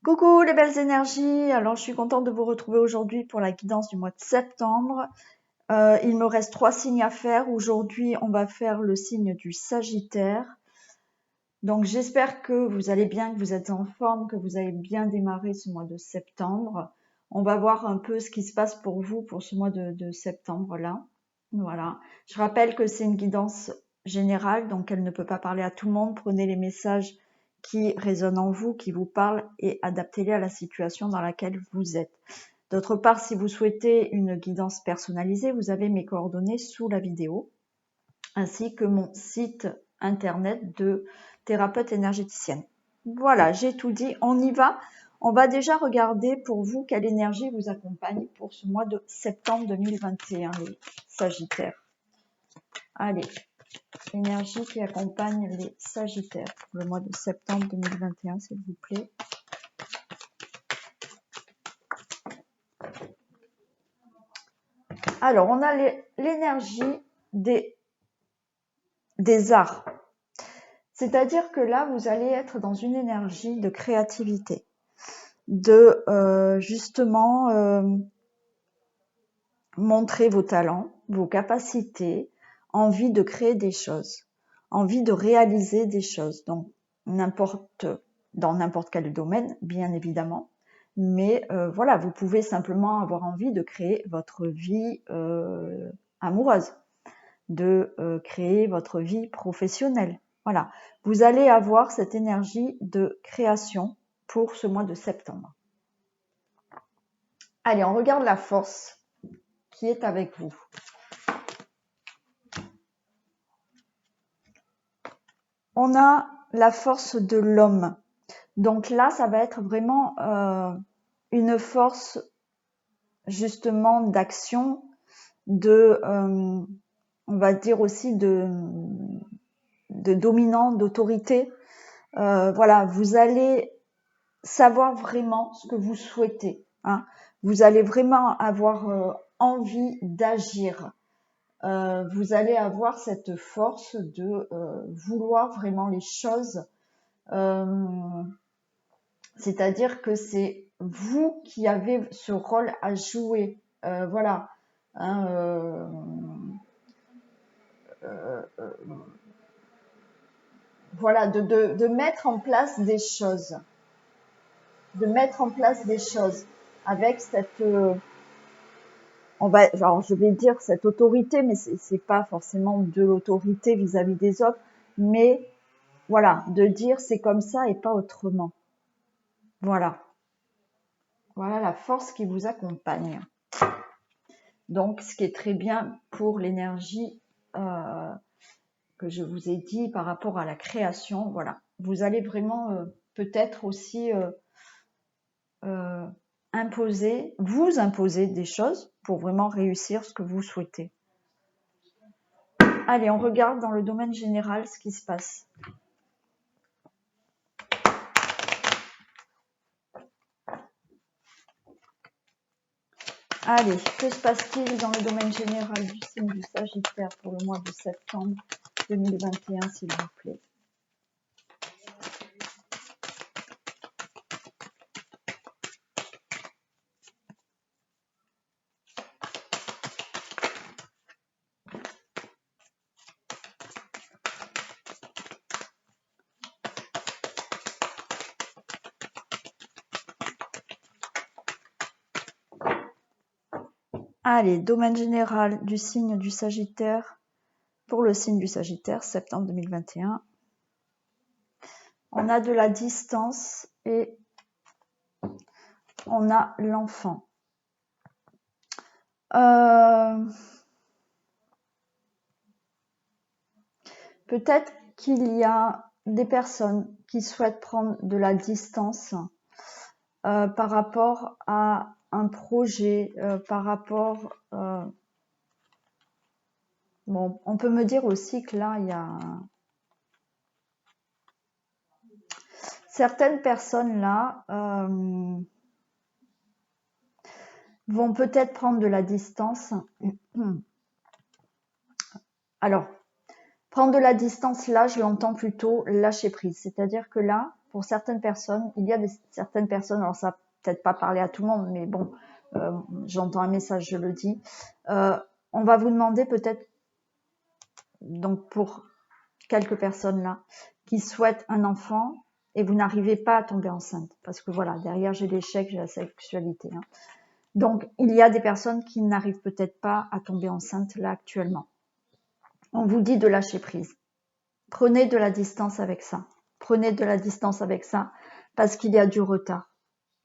Coucou les belles énergies, alors je suis contente de vous retrouver aujourd'hui pour la guidance du mois de septembre. Il me reste 3 signes à faire. Aujourd'hui, on va faire le signe du Sagittaire. Donc j'espère que vous allez bien, que vous êtes en forme, que vous avez bien démarré ce mois de septembre. On va voir un peu ce qui se passe pour vous pour ce mois de septembre là. Voilà. Je rappelle que c'est une guidance générale, donc elle ne peut pas parler à tout le monde. Prenez les messages qui résonnent en vous, qui vous parlent et adaptez-les à la situation dans laquelle vous êtes. D'autre part, si vous souhaitez une guidance personnalisée, vous avez mes coordonnées sous la vidéo, ainsi que mon site internet de thérapeute énergéticienne. Voilà, j'ai tout dit, on y va. On va déjà regarder pour vous quelle énergie vous accompagne pour ce mois de septembre 2021, les Sagittaires. Allez, énergie qui accompagne les Sagittaires pour le mois de septembre 2021, s'il vous plaît. Alors, on a l'énergie des arts. C'est-à-dire que là, vous allez être dans une énergie de créativité, de justement montrer vos talents, vos capacités, envie de créer des choses, envie de réaliser des choses. Donc, dans n'importe quel domaine, bien évidemment. Mais voilà, vous pouvez simplement avoir envie de créer votre vie amoureuse, de créer votre vie professionnelle. Voilà, vous allez avoir cette énergie de création pour ce mois de septembre. Allez, on regarde la force qui est avec vous. On a la force de l'homme. Donc là, ça va être vraiment une force justement d'action, on va dire aussi de dominant, d'autorité. Voilà, vous allez savoir vraiment ce que vous souhaitez. Hein. Vous allez vraiment avoir envie d'agir. Vous allez avoir cette force de vouloir vraiment les choses. C'est-à-dire que c'est vous qui avez ce rôle à jouer. Voilà. Hein, voilà, de mettre en place des choses. De mettre en place des choses avec cette... genre, je vais dire cette autorité, mais c'est pas forcément de l'autorité vis-à-vis des autres, mais voilà, de dire c'est comme ça et pas autrement. Voilà. Voilà la force qui vous accompagne. Donc, ce qui est très bien pour l'énergie que je vous ai dit par rapport à la création, voilà. Vous allez vraiment peut-être aussi vous imposer des choses pour vraiment réussir ce que vous souhaitez. Allez, on regarde dans le domaine général ce qui se passe. Allez, que se passe-t-il dans le domaine général du signe du Sagittaire pour le mois de septembre 2021, s'il vous plaît? Allez, domaine général du signe du Sagittaire, pour le signe du Sagittaire, septembre 2021. On a de la distance et on a l'enfant. Peut-être qu'il y a des personnes qui souhaitent prendre de la distance par rapport à un projet, par rapport... bon, on peut me dire aussi que là, il y a... Certaines personnes là vont peut-être prendre de la distance. Alors, prendre de la distance là, je l'entends plutôt lâcher prise. C'est-à-dire que là, pour certaines personnes, il y a certaines personnes, alors ça va peut-être pas parler à tout le monde, mais bon, j'entends un message, je le dis. On va vous demander peut-être, donc pour quelques personnes là, qui souhaitent un enfant et vous n'arrivez pas à tomber enceinte. Parce que voilà, derrière j'ai l'échec, j'ai la sexualité. Hein. Donc, il y a des personnes qui n'arrivent peut-être pas à tomber enceinte là actuellement. On vous dit de lâcher prise. Prenez de la distance avec ça. Prenez de la distance avec ça parce qu'il y a du retard.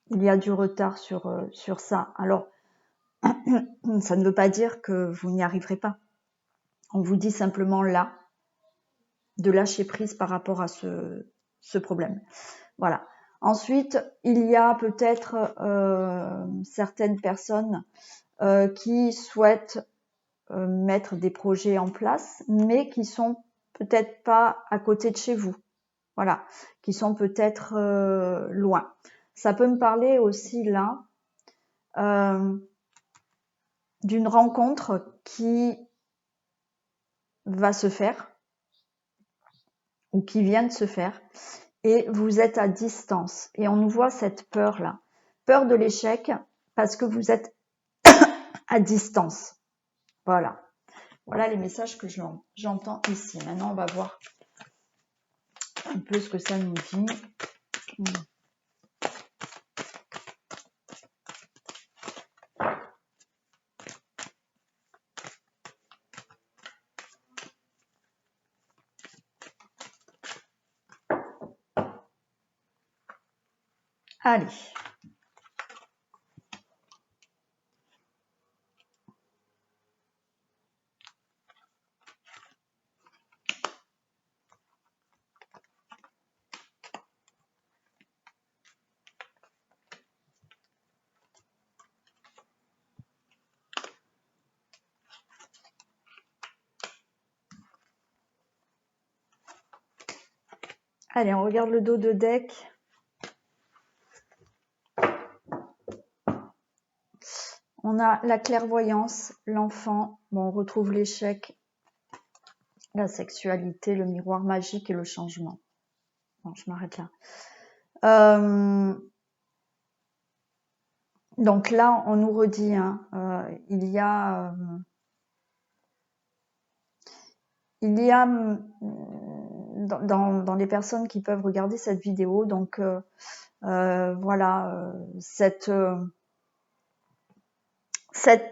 Il y a du retard sur ça. Alors, ça ne veut pas dire que vous n'y arriverez pas. On vous dit simplement là de lâcher prise par rapport à ce problème. Voilà. Ensuite, il y a peut-être certaines personnes qui souhaitent mettre des projets en place, mais qui sont peut-être pas à côté de chez vous. Voilà, qui sont peut-être loin. Ça peut me parler aussi là d'une rencontre qui va se faire ou qui vient de se faire et vous êtes à distance. Et on nous voit cette peur là, peur de l'échec parce que vous êtes à distance. Voilà. Voilà les messages que j'entends ici. Maintenant, on va voir un peu ce que ça nous dit. Allez. Allez, on regarde le dos de deck. On a la clairvoyance, l'enfant. Bon, on retrouve l'échec, la sexualité, le miroir magique et le changement. Bon, je m'arrête là. Donc là, on nous redit, hein, il y a dans les personnes qui peuvent regarder cette vidéo, donc voilà, cette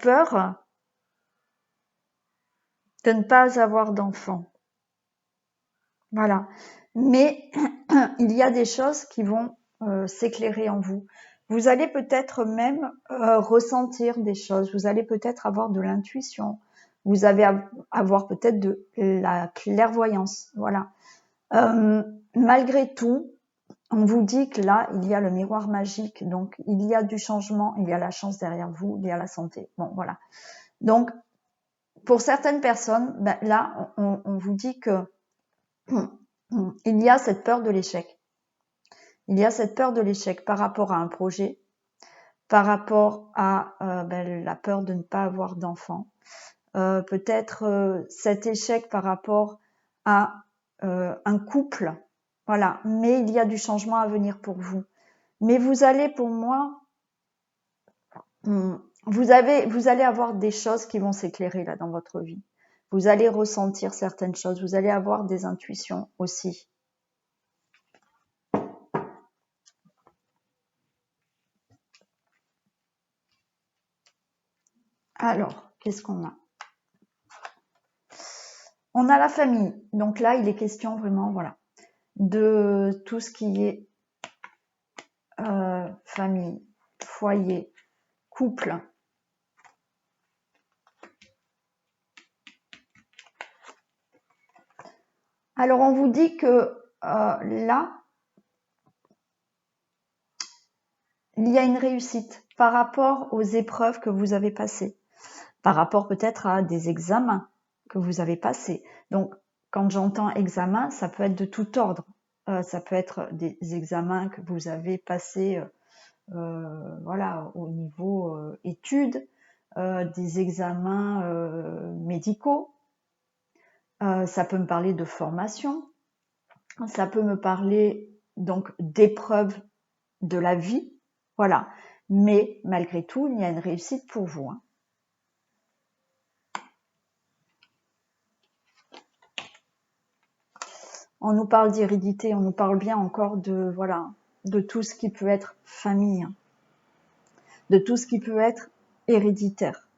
peur de ne pas avoir d'enfant. Voilà. Mais il y a des choses qui vont s'éclairer en vous. Vous allez peut-être même ressentir des choses. Vous allez peut-être avoir de l'intuition. Vous allez avoir peut-être de la clairvoyance. Voilà. Malgré tout, on vous dit que là, il y a le miroir magique. Donc, il y a du changement. Il y a la chance derrière vous. Il y a la santé. Bon, voilà. Donc, pour certaines personnes, ben, là, on vous dit que il y a cette peur de l'échec. Il y a cette peur de l'échec par rapport à un projet, par rapport à la peur de ne pas avoir d'enfant, peut-être cet échec par rapport à un couple, voilà. Mais il y a du changement à venir pour vous. Mais vous allez, pour moi, vous allez avoir des choses qui vont s'éclairer là dans votre vie. Vous allez ressentir certaines choses, vous allez avoir des intuitions aussi. Alors, qu'est-ce qu'on a? On a la famille. Donc là, il est question vraiment, voilà, de tout ce qui est famille, foyer, couple. Alors, on vous dit que là, il y a une réussite par rapport aux épreuves que vous avez passées, par rapport peut-être à des examens que vous avez passés. Donc, quand j'entends examen, ça peut être de tout ordre. Ça peut être des examens que vous avez passés voilà, au niveau études, des examens médicaux. Ça peut me parler de formation. Ça peut me parler donc d'épreuves de la vie, voilà. Mais malgré tout, il y a une réussite pour vous, hein. On nous parle d'hérédité, on nous parle bien encore de, voilà, de tout ce qui peut être famille, hein, de tout ce qui peut être héréditaire.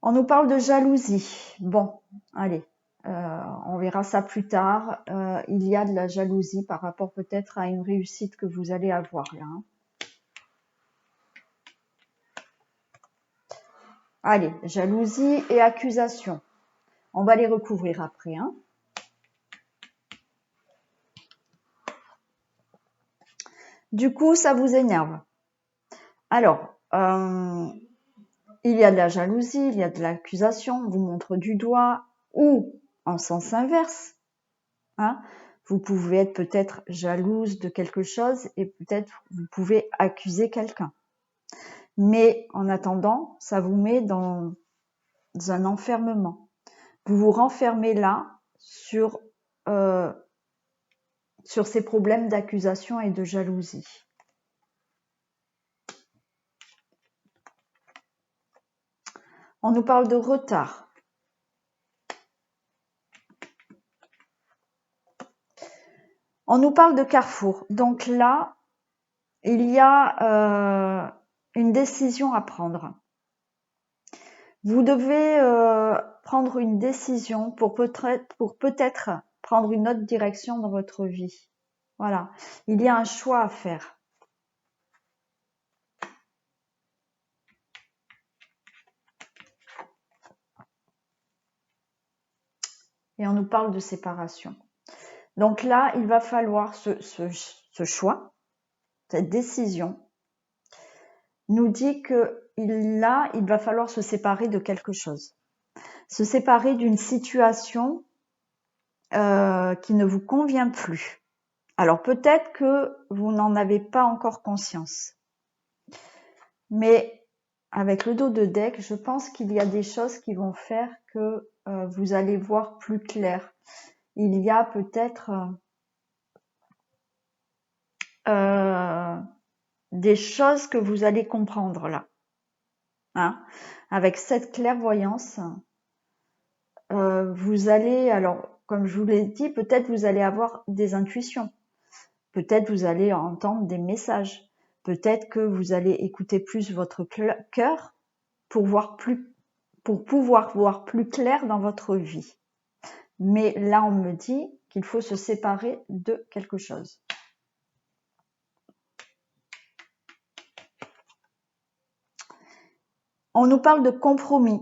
On nous parle de jalousie. Bon, allez, on verra ça plus tard. Il y a de la jalousie par rapport peut-être à une réussite que vous allez avoir là, hein. Allez, jalousie et accusation. On va les recouvrir après, hein. Du coup, ça vous énerve. Alors, il y a de la jalousie, il y a de l'accusation, on vous montre du doigt, ou en sens inverse, hein. Vous pouvez être peut-être jalouse de quelque chose et peut-être vous pouvez accuser quelqu'un. Mais en attendant, ça vous met dans un enfermement. Vous vous renfermez là sur ces problèmes d'accusation et de jalousie. On nous parle de retard. On nous parle de carrefour. Donc là, il y a une décision à prendre. Vous devez prendre une décision pour peut-être prendre une autre direction dans votre vie. Voilà, il y a un choix à faire. Et on nous parle de séparation. Donc là, il va falloir ce choix, cette décision, nous dit que là, il va falloir se séparer de quelque chose. Se séparer d'une situation qui ne vous convient plus. Alors peut-être que vous n'en avez pas encore conscience. Mais avec le dos de deck, je pense qu'il y a des choses qui vont faire que vous allez voir plus clair. Il y a peut-être des choses que vous allez comprendre là. Hein, avec cette clairvoyance, vous allez, alors comme je vous l'ai dit, peut-être vous allez avoir des intuitions. Peut-être vous allez entendre des messages. Peut-être que vous allez écouter plus votre cœur pour pouvoir voir plus clair dans votre vie. Mais là, on me dit qu'il faut se séparer de quelque chose. On nous parle de compromis.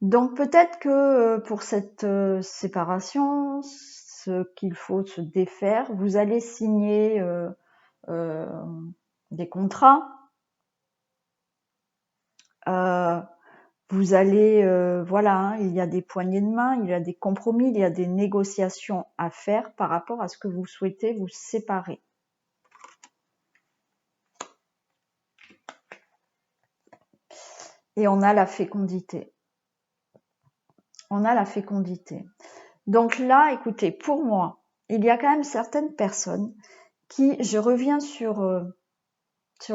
Donc peut-être que pour cette séparation, ce qu'il faut se défaire, vous allez signer des contrats. Vous allez, voilà, hein, il y a des poignées de main, il y a des compromis, il y a des négociations à faire par rapport à ce que vous souhaitez vous séparer. Et on a la fécondité. On a la fécondité. Donc là, écoutez, pour moi, il y a quand même certaines personnes qui, je reviens sur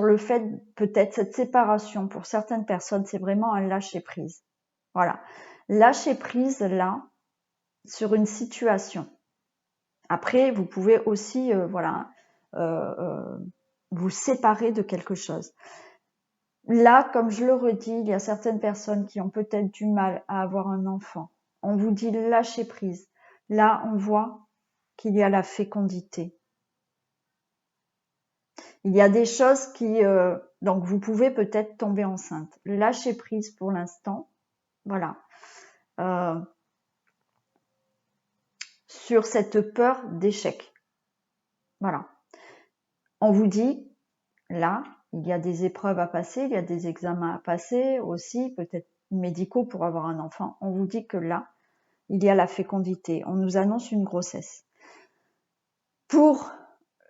le fait, peut-être cette séparation, pour certaines personnes, c'est vraiment un lâcher prise. Voilà. Lâcher prise, là, sur une situation. Après, vous pouvez aussi, voilà, vous séparer de quelque chose. Là, comme je le redis, il y a certaines personnes qui ont peut-être du mal à avoir un enfant. On vous dit lâcher prise. Là, on voit qu'il y a la fécondité. Il y a des choses qui... donc, vous pouvez peut-être tomber enceinte. Lâcher prise pour l'instant. Voilà. Sur cette peur d'échec. Voilà. On vous dit, là, il y a des épreuves à passer, il y a des examens à passer aussi, peut-être médicaux pour avoir un enfant. On vous dit que là, il y a la fécondité. On nous annonce une grossesse. Pour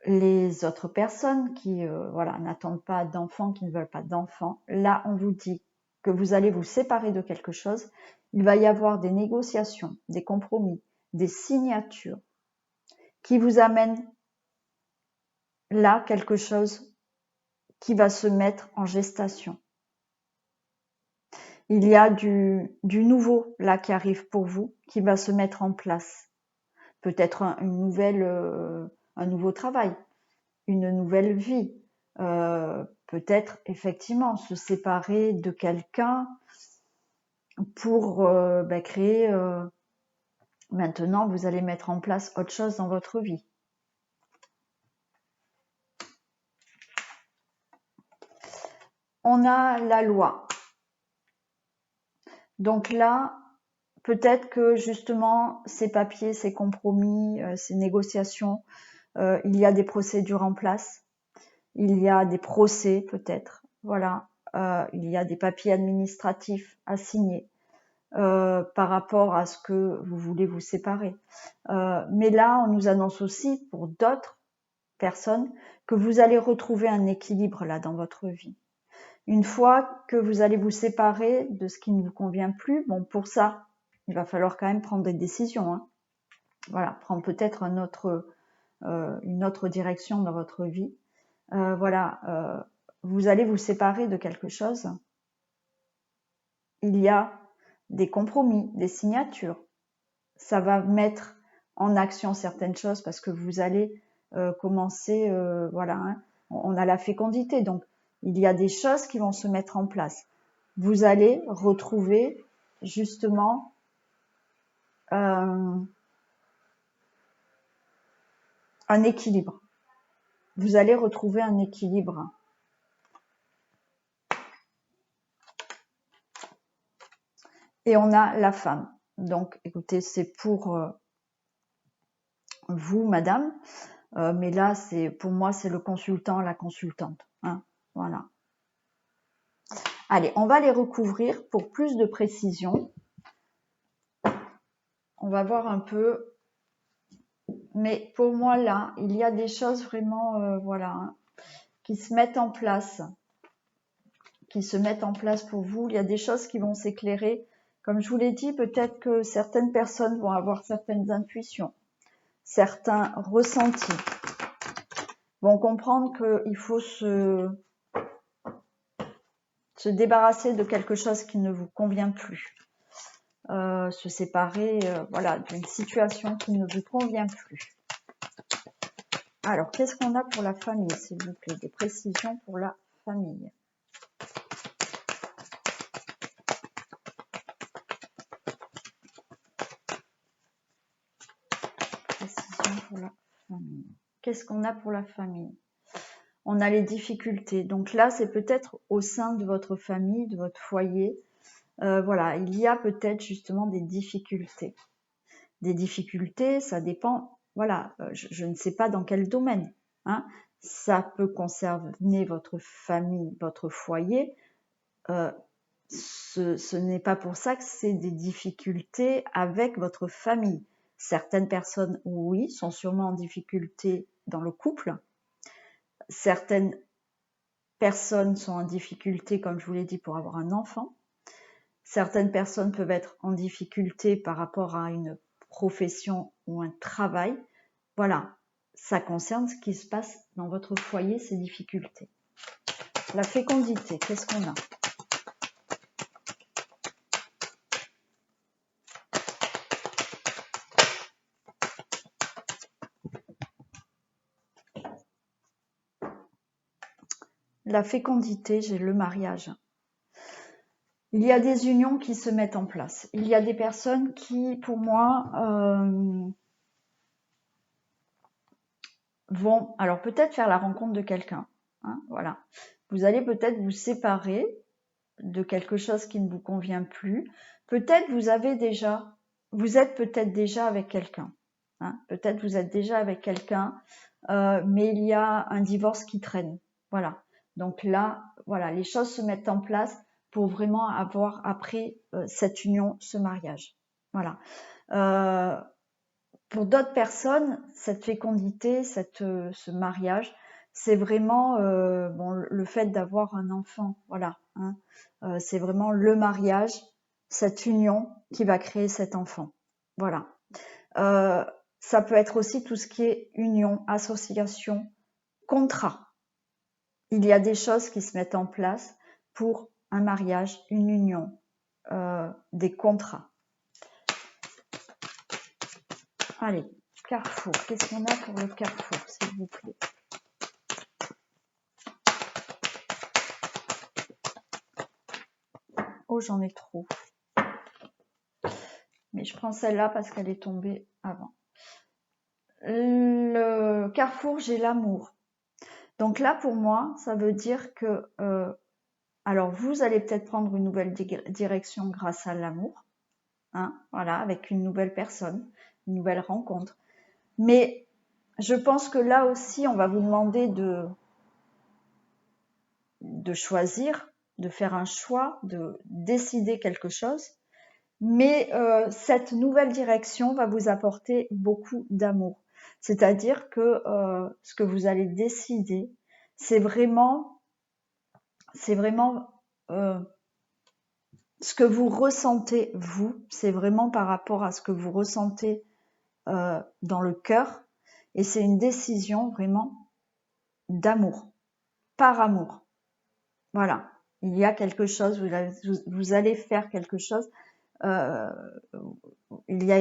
les autres personnes qui voilà, n'attendent pas d'enfants, qui ne veulent pas d'enfants, là, on vous dit que vous allez vous séparer de quelque chose Il va y avoir des négociations, des compromis, des signatures qui vous amènent là quelque chose qui va se mettre en gestation. Il y a du nouveau là qui arrive pour vous, qui va se mettre en place. Peut-être un nouveau travail, une nouvelle vie. Peut-être effectivement se séparer de quelqu'un pour créer. Maintenant, vous allez mettre en place autre chose dans votre vie. On a la loi. Donc là, peut-être que justement, ces papiers, ces compromis, ces négociations, il y a des procédures en place. Il y a des procès peut-être. Voilà. Il y a des papiers administratifs à signer par rapport à ce que vous voulez vous séparer. Mais là, on nous annonce aussi pour d'autres personnes que vous allez retrouver un équilibre là dans votre vie. Une fois que vous allez vous séparer de ce qui ne vous convient plus, bon, pour ça, il va falloir quand même prendre des décisions. Hein. Voilà, prendre peut-être une autre direction dans votre vie. Vous allez vous séparer de quelque chose. Il y a des compromis, des signatures. Ça va mettre en action certaines choses parce que vous allez commencer, on a la fécondité, donc il y a des choses qui vont se mettre en place. Vous allez retrouver justement un équilibre. Vous allez retrouver un équilibre. Et on a la femme. Donc, écoutez, c'est pour vous, madame. Mais là, pour moi, c'est le consultant, la consultante. Hein, voilà. Allez, on va les recouvrir pour plus de précision. On va voir un peu. Mais pour moi, là, il y a des choses vraiment, qui se mettent en place. Qui se mettent en place pour vous. Il y a des choses qui vont s'éclairer. Comme je vous l'ai dit, peut-être que certaines personnes vont avoir certaines intuitions, certains ressentis. Vont comprendre qu'il faut se débarrasser de quelque chose qui ne vous convient plus. Se séparer d'une situation qui ne vous convient plus. Alors, qu'est-ce qu'on a pour la famille, s'il vous plaît? Des précisions pour la famille. Précisions pour la famille. Qu'est-ce qu'on a pour la famille? On a les difficultés. Donc là, c'est peut-être au sein de votre famille, de votre foyer. Il y a peut-être justement des difficultés. Des difficultés, ça dépend. Je ne sais pas dans quel domaine. Hein. Ça peut concerner votre famille, votre foyer. Ce n'est pas pour ça que c'est des difficultés avec votre famille. Certaines personnes, oui, sont sûrement en difficulté dans le couple. Certaines personnes sont en difficulté, comme je vous l'ai dit, pour avoir un enfant. Certaines personnes peuvent être en difficulté par rapport à une profession ou un travail. Voilà, ça concerne ce qui se passe dans votre foyer, ces difficultés. La fécondité, qu'est-ce qu'on a? La fécondité, j'ai le mariage. Il y a des unions qui se mettent en place. Il y a des personnes qui, pour moi, vont, alors peut-être faire la rencontre de quelqu'un. Hein, voilà. Vous allez peut-être vous séparer de quelque chose qui ne vous convient plus. Peut-être vous êtes peut-être déjà avec quelqu'un. Hein, peut-être vous êtes déjà avec quelqu'un, mais il y a un divorce qui traîne. Voilà. Donc là, voilà, les choses se mettent en place pour vraiment avoir après cette union, ce mariage. Voilà. Pour d'autres personnes, cette fécondité, ce mariage, c'est vraiment le fait d'avoir un enfant. Voilà. Hein. C'est vraiment le mariage cette union qui va créer cet enfant. Voilà. Ça peut être aussi tout ce qui est union, association, contrat. Il y a des choses qui se mettent en place pour un mariage, une union, des contrats. Allez, Carrefour. Qu'est-ce qu'on a pour le Carrefour, s'il vous plaît? Oh, j'en ai trop. Mais je prends celle-là parce qu'elle est tombée avant. Le Carrefour, j'ai l'amour. Donc là, pour moi, ça veut dire que, alors vous allez peut-être prendre une nouvelle direction grâce à l'amour, hein, voilà, avec une nouvelle personne, une nouvelle rencontre. Mais je pense que là aussi, on va vous demander de choisir, de faire un choix, de décider quelque chose. Mais cette nouvelle direction va vous apporter beaucoup d'amour. C'est-à-dire que ce que vous allez décider, c'est vraiment ce que vous ressentez, vous. C'est vraiment par rapport à ce que vous ressentez dans le cœur. Et c'est une décision vraiment d'amour, par amour. Voilà. Il y a quelque chose, vous allez faire quelque chose. Il y a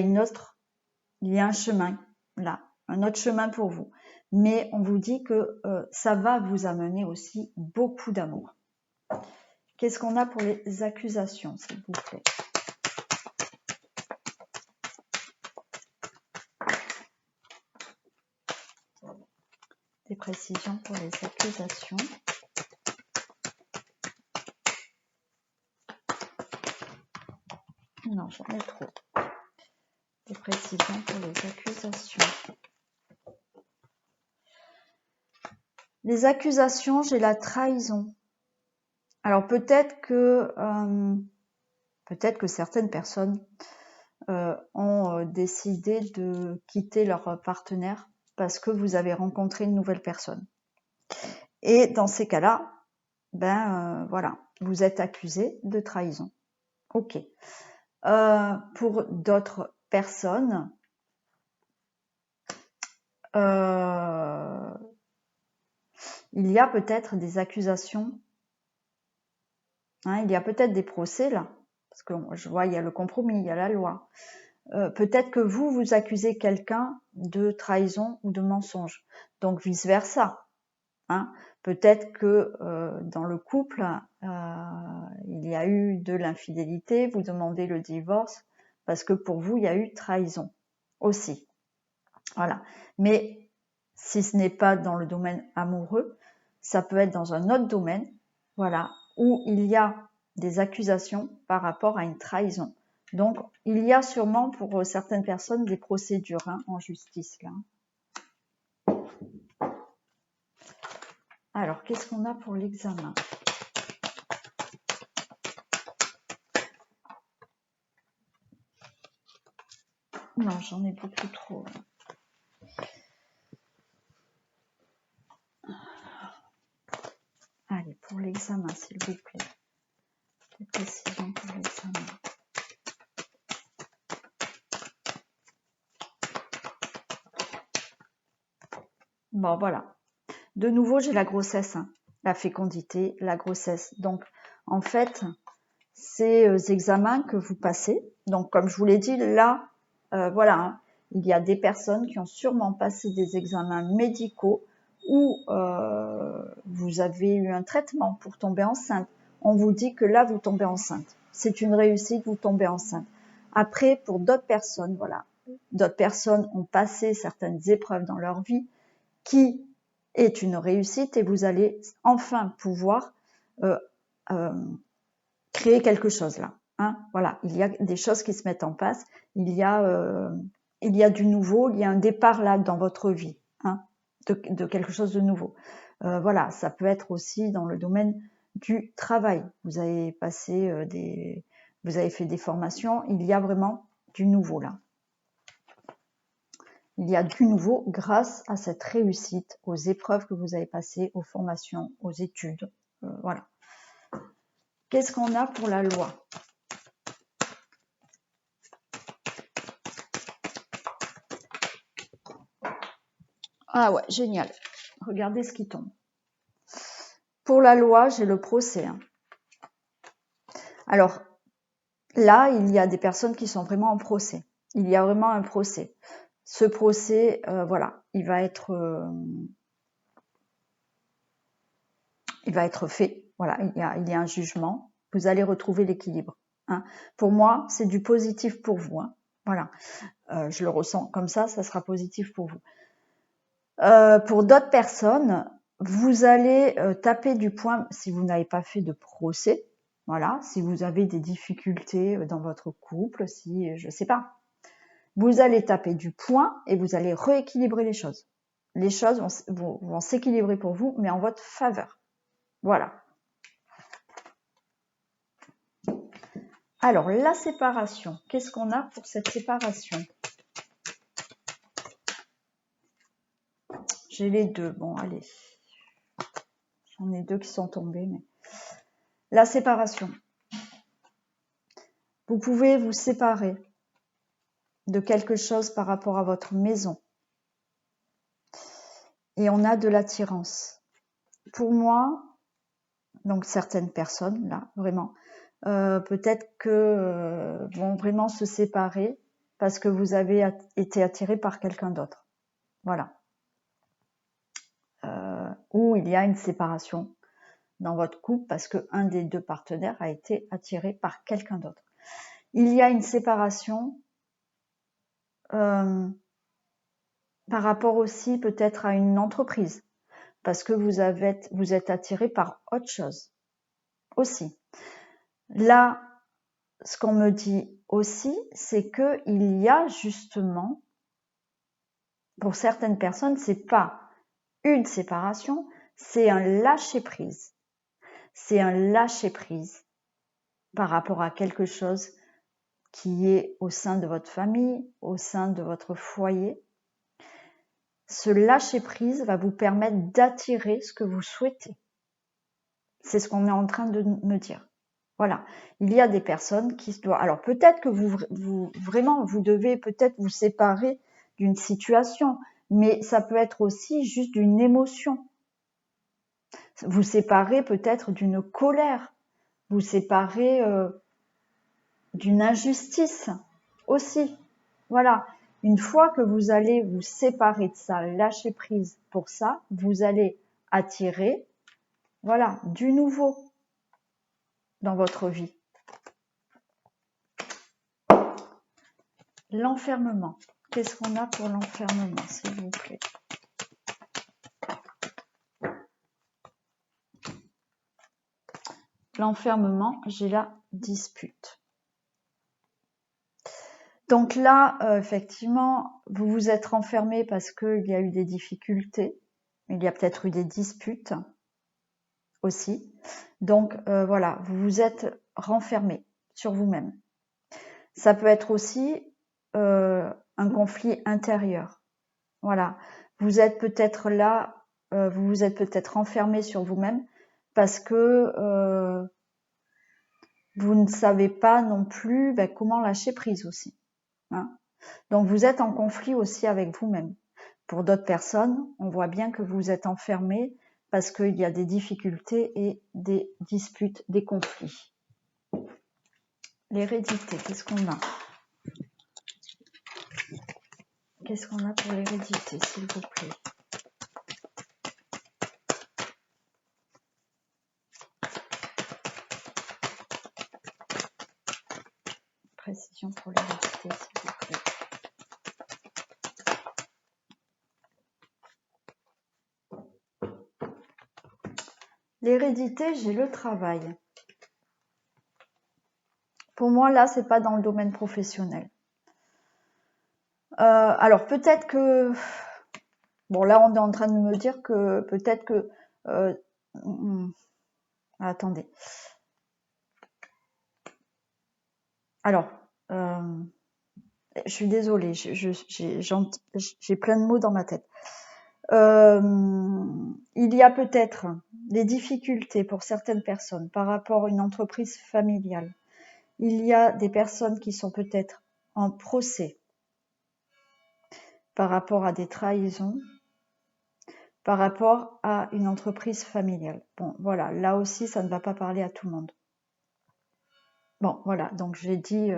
un chemin là, un autre chemin pour vous. Mais on vous dit que ça va vous amener aussi beaucoup d'amour. Qu'est-ce qu'on a pour les accusations, s'il vous plaît? Des précisions pour les accusations. Non, j'en ai trop. Des précisions pour les accusations. Les accusations, j'ai la trahison. Alors peut-être que certaines personnes ont décidé de quitter leur partenaire parce que vous avez rencontré une nouvelle personne. Et dans ces cas-là, voilà, vous êtes accusé de trahison. Ok. Pour d'autres personnes, il y a peut-être des accusations, hein, il y a peut-être des procès là, parce que je vois, il y a le compromis, il y a la loi. Peut-être que vous accusez quelqu'un de trahison ou de mensonge, donc vice-versa. Hein. Peut-être que dans le couple, il y a eu de l'infidélité, vous demandez le divorce, parce que pour vous, il y a eu trahison aussi. Voilà. Mais si ce n'est pas dans le domaine amoureux, ça peut être dans un autre domaine, voilà, où il y a des accusations par rapport à une trahison. Donc, il y a sûrement pour certaines personnes des procédures en justice là. Alors, qu'est-ce qu'on a pour l'examen? Non, j'en ai beaucoup trop. Allez, pour l'examen, s'il vous plaît. Des précisions pour l'examen. Bon, voilà. De nouveau, j'ai la grossesse, hein. La fécondité, la grossesse. Donc, en fait, ces examens que vous passez, donc comme je vous l'ai dit, là, voilà, hein, il y a des personnes qui ont sûrement passé des examens médicaux où vous avez eu un traitement pour tomber enceinte. On vous dit que là, vous tombez enceinte. C'est une réussite, vous tombez enceinte. Après, pour d'autres personnes, voilà, d'autres personnes ont passé certaines épreuves dans leur vie qui est une réussite et vous allez enfin pouvoir créer quelque chose là. Hein, voilà, il y a des choses qui se mettent en place, il y a du nouveau, il y a un départ là dans votre vie, hein, de quelque chose de nouveau. Voilà, ça peut être aussi dans le domaine du travail. Vous avez passé vous avez fait des formations, il y a vraiment du nouveau là. Il y a du nouveau grâce à cette réussite, aux épreuves que vous avez passées, aux formations, aux études. Voilà. Qu'est-ce qu'on a pour la loi? Ah ouais, génial. Regardez ce qui tombe. Pour la loi, j'ai le procès. Hein. Alors, là, il y a des personnes qui sont vraiment en procès. Il y a vraiment un procès. Ce procès, voilà, il va être fait. Voilà, il y a un jugement. Vous allez retrouver l'équilibre. Hein. Pour moi, c'est du positif pour vous. Hein. Voilà, je le ressens comme ça sera positif pour vous. Pour d'autres personnes, vous allez taper du poing si vous n'avez pas fait de procès. Voilà, si vous avez des difficultés dans votre couple, si je sais pas, vous allez taper du poing et vous allez rééquilibrer les choses. Les choses vont s'équilibrer pour vous, mais en votre faveur. Voilà. Alors, la séparation. Qu'est-ce qu'on a pour cette séparation? J'ai les deux. Bon, allez. J'en ai deux qui sont tombés. Mais... La séparation. Vous pouvez vous séparer de quelque chose par rapport à votre maison. Et on a de l'attirance. Pour moi, donc certaines personnes, là, vraiment, peut-être que vont vraiment se séparer parce que vous avez été attiré par quelqu'un d'autre. Voilà. Ou il y a une séparation dans votre couple parce qu'un des deux partenaires a été attiré par quelqu'un d'autre. Il y a une séparation par rapport aussi peut-être à une entreprise parce que vous êtes attiré par autre chose aussi. Là, ce qu'on me dit aussi, c'est que il y a justement, pour certaines personnes, c'est pas une séparation, c'est un lâcher-prise. C'est un lâcher-prise par rapport à quelque chose qui est au sein de votre famille, au sein de votre foyer. Ce lâcher-prise va vous permettre d'attirer ce que vous souhaitez. C'est ce qu'on est en train de me dire. Voilà. Il y a des personnes qui se doivent... Alors peut-être que vous devez peut-être vous séparer d'une situation, mais ça peut être aussi juste d'une émotion. Vous séparez peut-être d'une colère. Vous séparez d'une injustice aussi. Voilà. Une fois que vous allez vous séparer de ça, lâcher prise pour ça, vous allez attirer, voilà, du nouveau dans votre vie. L'enfermement. Qu'est-ce qu'on a pour l'enfermement, s'il vous plaît? L'enfermement, j'ai la dispute. Donc là, effectivement, vous vous êtes renfermé parce qu'il y a eu des difficultés. Il y a peut-être eu des disputes aussi. Donc voilà, vous vous êtes renfermé sur vous-même. Ça peut être aussi un conflit intérieur. Voilà, vous êtes peut-être là, vous vous êtes peut-être renfermé sur vous-même parce que vous ne savez pas non plus comment lâcher prise aussi. Hein. Donc vous êtes en conflit aussi avec vous-même. Pour d'autres personnes, on voit bien que vous êtes enfermé parce qu'il y a des difficultés et des disputes, des conflits. L'hérédité, qu'est-ce qu'on a? Qu'est-ce qu'on a pour l'hérédité, s'il vous plaît? Précision pour l'hérédité, s'il vous plaît. L'hérédité, j'ai le travail. Pour moi, là, c'est pas dans le domaine professionnel. Alors, peut-être que... Bon, là, on est en train de me dire que peut-être que... attendez. Alors, je suis désolée, j'ai plein de mots dans ma tête. Il y a peut-être des difficultés pour certaines personnes par rapport à une entreprise familiale. Il y a des personnes qui sont peut-être en procès par rapport à des trahisons. par rapport à une entreprise familiale. Bon, voilà, là aussi, ça ne va pas parler à tout le monde. Bon, voilà, donc j'ai dit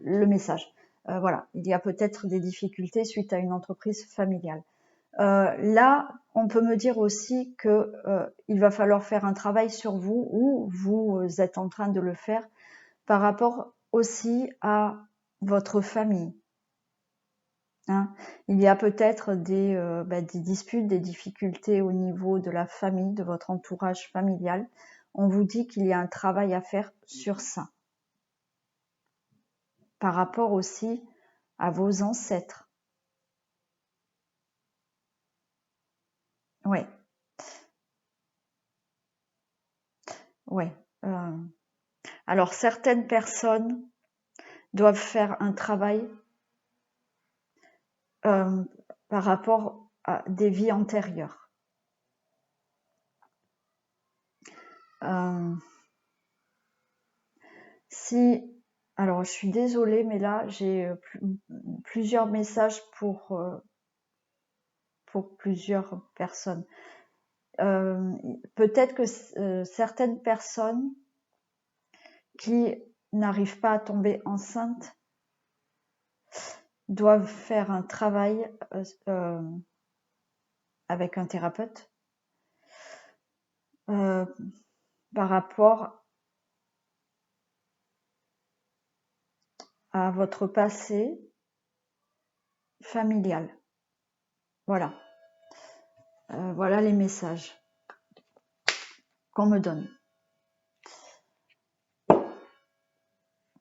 le message. Voilà, il y a peut-être des difficultés suite à une entreprise familiale. Là, on peut me dire aussi que il va falloir faire un travail sur vous, ou vous êtes en train de le faire, par rapport aussi à votre famille. Hein. Il y a peut-être des disputes, des difficultés au niveau de la famille, de votre entourage familial. On vous dit qu'il y a un travail à faire sur ça. Par rapport aussi à vos ancêtres. Oui. Oui. Alors, certaines personnes doivent faire un travail par rapport à des vies antérieures. Alors je suis désolée, mais là j'ai plusieurs messages pour plusieurs personnes. Peut-être que certaines personnes qui n'arrivent pas à tomber enceinte doivent faire un travail avec un thérapeute par rapport à votre passé familial. Voilà. Voilà les messages qu'on me donne.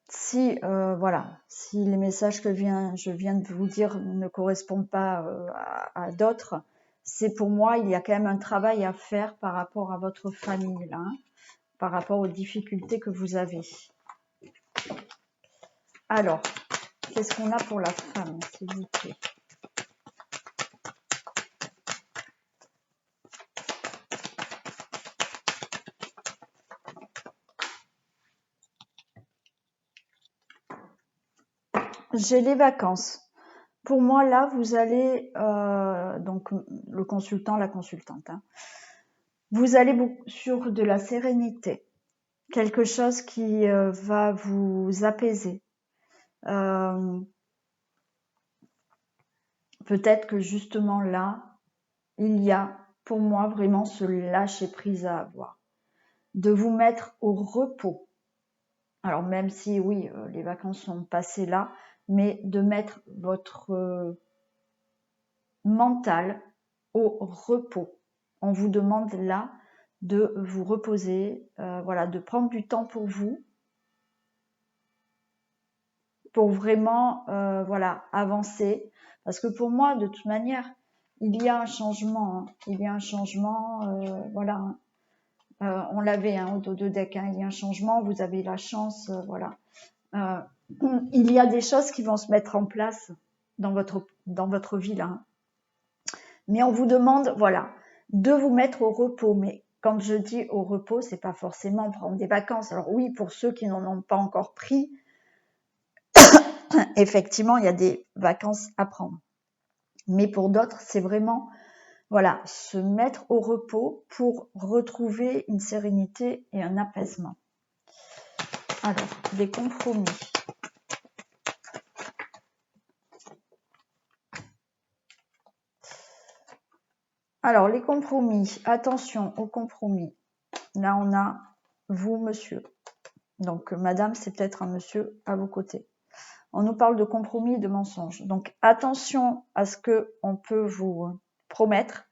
Si si les messages que je viens de vous dire ne correspondent pas à d'autres, c'est pour moi, il y a quand même un travail à faire par rapport à votre famille, là, hein, par rapport aux difficultés que vous avez. Alors, qu'est-ce qu'on a pour la femme, s'il vous plaît? J'ai les vacances. Pour moi, là, vous allez, donc le consultant, la consultante, hein, vous allez sur de la sérénité, quelque chose qui va vous apaiser. Peut-être que justement là, il y a pour moi vraiment ce lâcher prise à avoir, de vous mettre au repos. Alors même si oui, les vacances sont passées là, mais de mettre votre mental au repos. On vous demande là de vous reposer, voilà, de prendre du temps pour vous, pour vraiment voilà, avancer. Parce que pour moi, de toute manière, il y a un changement. Hein. Il y a un changement, voilà. On l'avait hein, au dos de deck, hein, il y a un changement, vous avez la chance, voilà. Il y a des choses qui vont se mettre en place dans votre vie là. Hein. Mais on vous demande, voilà, de vous mettre au repos. Mais quand je dis au repos, c'est pas forcément prendre des vacances. Alors oui, pour ceux qui n'en ont pas encore pris, effectivement, il y a des vacances à prendre. Mais pour d'autres, c'est vraiment, voilà, se mettre au repos pour retrouver une sérénité et un apaisement. Alors, les compromis. Alors, les compromis. Attention aux compromis. Là, on a vous, monsieur. Donc, madame, c'est peut-être un monsieur à vos côtés. On nous parle de compromis et de mensonges. Donc, attention à ce qu'on peut vous promettre,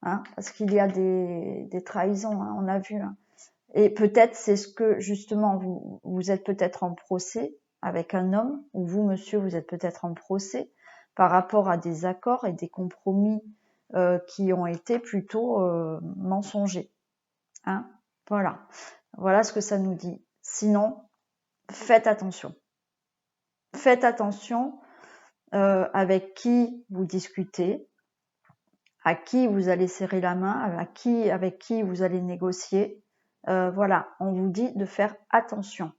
hein, parce qu'il y a des trahisons, hein, on a vu. Hein. Et peut-être c'est ce que, justement, vous êtes peut-être en procès avec un homme, ou vous, monsieur, vous êtes peut-être en procès par rapport à des accords et des compromis qui ont été plutôt mensongers. Hein. Voilà. Voilà ce que ça nous dit. Sinon, faites attention. Faites attention avec qui vous discutez, à qui vous allez serrer la main, avec qui vous allez négocier. Voilà, on vous dit de faire attention.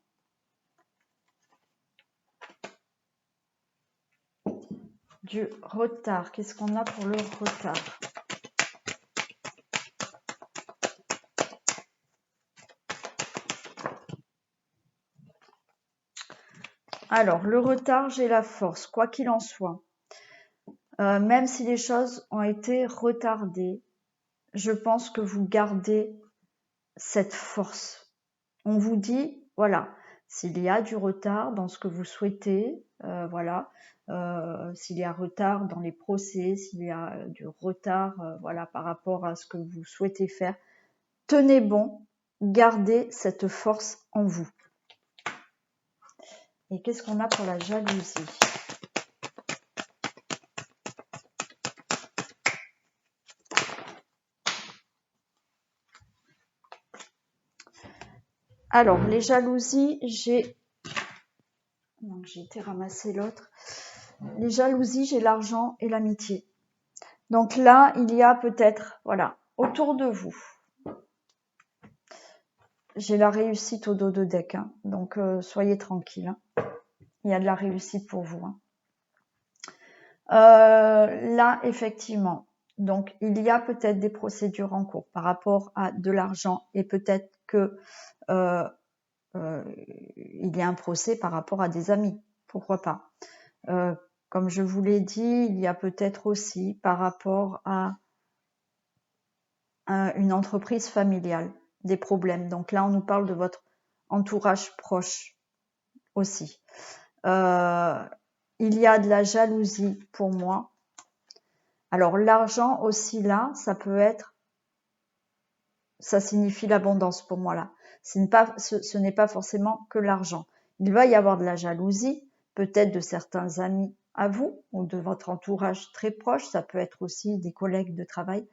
Du retard, qu'est-ce qu'on a pour le retard? Alors, le retard, j'ai la force, quoi qu'il en soit. Même si les choses ont été retardées, je pense que vous gardez cette force. On vous dit, voilà, s'il y a du retard dans ce que vous souhaitez, voilà, s'il y a retard dans les procès, s'il y a du retard, voilà, par rapport à ce que vous souhaitez faire, tenez bon, gardez cette force en vous. Et qu'est-ce qu'on a pour la jalousie? Alors, les jalousies, j'ai été ramasser l'autre. Les jalousies, j'ai l'argent et l'amitié. Donc là, il y a peut-être, voilà, autour de vous. J'ai la réussite au dos de deck, hein, donc soyez tranquille. Hein. Il y a de la réussite pour vous. Hein. Là, effectivement, donc il y a peut-être des procédures en cours par rapport à de l'argent et peut-être que il y a un procès par rapport à des amis. Pourquoi pas? Comme je vous l'ai dit, il y a peut-être aussi par rapport à une entreprise familiale des problèmes. Donc là, on nous parle de votre entourage proche aussi. Il y a de la jalousie pour moi. Alors l'argent aussi là, ça peut être, ça signifie l'abondance pour moi là. Ce n'est pas forcément que l'argent. Il va y avoir de la jalousie, peut-être de certains amis à vous ou de votre entourage très proche. Ça peut être aussi des collègues de travail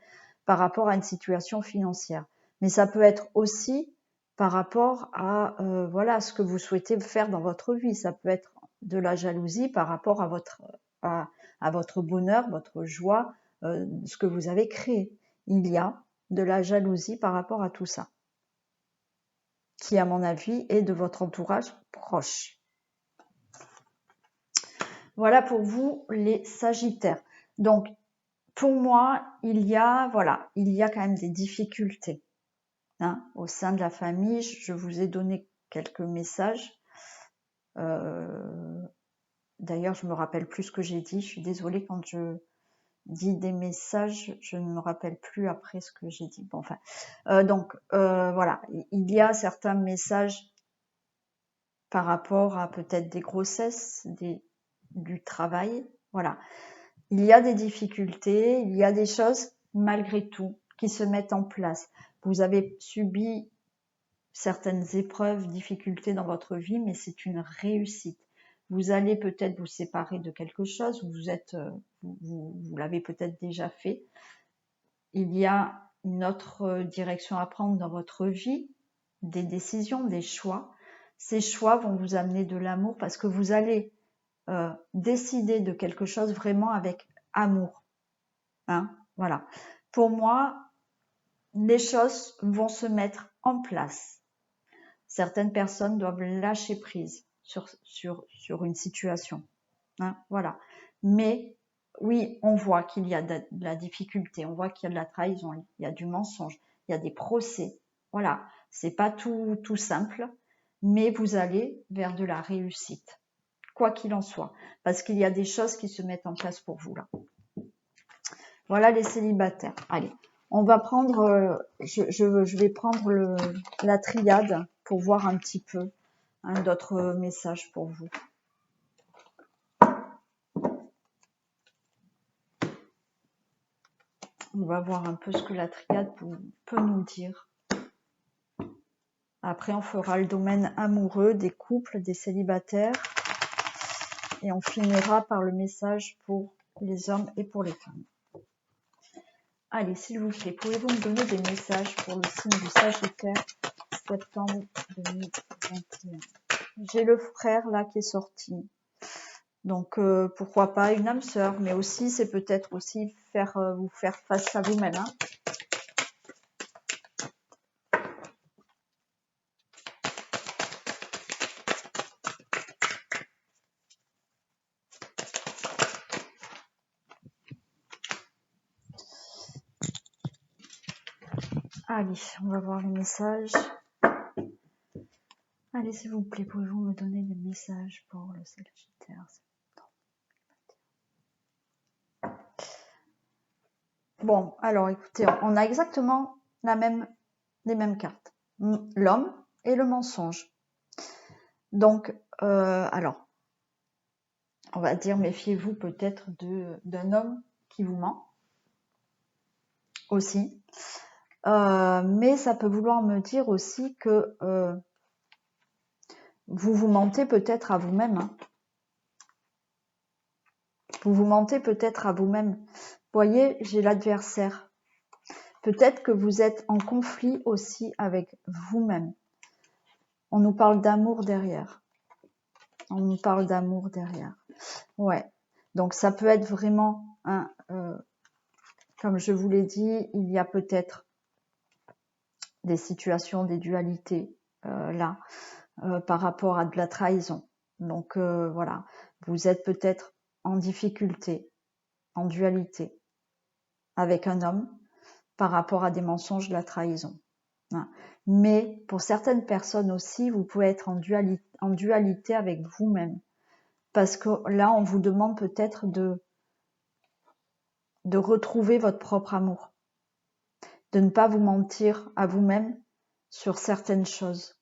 par rapport à une situation financière. Mais ça peut être aussi par rapport à voilà ce que vous souhaitez faire dans votre vie. Ça peut être de la jalousie par rapport à votre bonheur, votre joie, ce que vous avez créé. Il y a de la jalousie par rapport à tout ça, qui à mon avis est de votre entourage proche. Voilà pour vous les Sagittaires. Donc pour moi, il y a quand même des difficultés hein, au sein de la famille. Je vous ai donné quelques messages. D'ailleurs, je me rappelle plus ce que j'ai dit. Je suis désolée quand je dis des messages, je ne me rappelle plus après ce que j'ai dit. Bon, enfin, voilà, il y a certains messages par rapport à peut-être des grossesses, du travail. Voilà, il y a des difficultés, il y a des choses malgré tout qui se mettent en place. Vous avez subi certaines épreuves, difficultés dans votre vie, mais c'est une réussite. Vous allez peut-être vous séparer de quelque chose, vous l'avez peut-être déjà fait. Il y a une autre direction à prendre dans votre vie, des décisions, des choix. Ces choix vont vous amener de l'amour parce que vous allez décider de quelque chose vraiment avec amour. Hein, voilà. Pour moi, les choses vont se mettre en place. Certaines personnes doivent lâcher prise sur une situation. Hein, voilà. Mais oui, on voit qu'il y a de la difficulté, on voit qu'il y a de la trahison, il y a du mensonge, il y a des procès. Voilà, c'est pas tout simple, mais vous allez vers de la réussite, quoi qu'il en soit, parce qu'il y a des choses qui se mettent en place pour vous là. Voilà les célibataires. Allez, on va prendre, je vais prendre la triade pour voir un petit peu d'autres messages pour vous. On va voir un peu ce que la triade peut nous dire. Après, on fera le domaine amoureux, des couples, des célibataires. Et on finira par le message pour les hommes et pour les femmes. Allez, s'il vous plaît, pouvez-vous me donner des messages pour le signe du Sagittaire, septembre 2021. J'ai le frère là qui est sorti. Donc, pourquoi pas une âme sœur, mais aussi, c'est peut-être aussi vous faire face à vous-même. Hein. Allez, on va voir les messages. Allez, Allez, s'il vous plaît, pouvez-vous me donner des messages pour le Sagittaire? Bon, alors écoutez, on a exactement les mêmes cartes. L'homme et le mensonge. Donc, alors, on va dire, méfiez-vous peut-être d'un homme qui vous ment aussi. Mais ça peut vouloir me dire aussi que vous vous mentez peut-être à vous-même. Hein. Vous vous mentez peut-être à vous-même. Vous voyez, j'ai l'adversaire. Peut-être que vous êtes en conflit aussi avec vous-même. On nous parle d'amour derrière. On nous parle d'amour derrière. Ouais. Donc ça peut être vraiment, comme je vous l'ai dit, il y a peut-être des situations, des dualités là, par rapport à de la trahison. Donc voilà, vous êtes peut-être en difficulté, en dualité avec un homme par rapport à des mensonges, de la trahison. Hein. Mais pour certaines personnes aussi, vous pouvez être en dualité avec vous-même. Parce que là, on vous demande peut-être de retrouver votre propre amour. De ne pas vous mentir à vous-même sur certaines choses.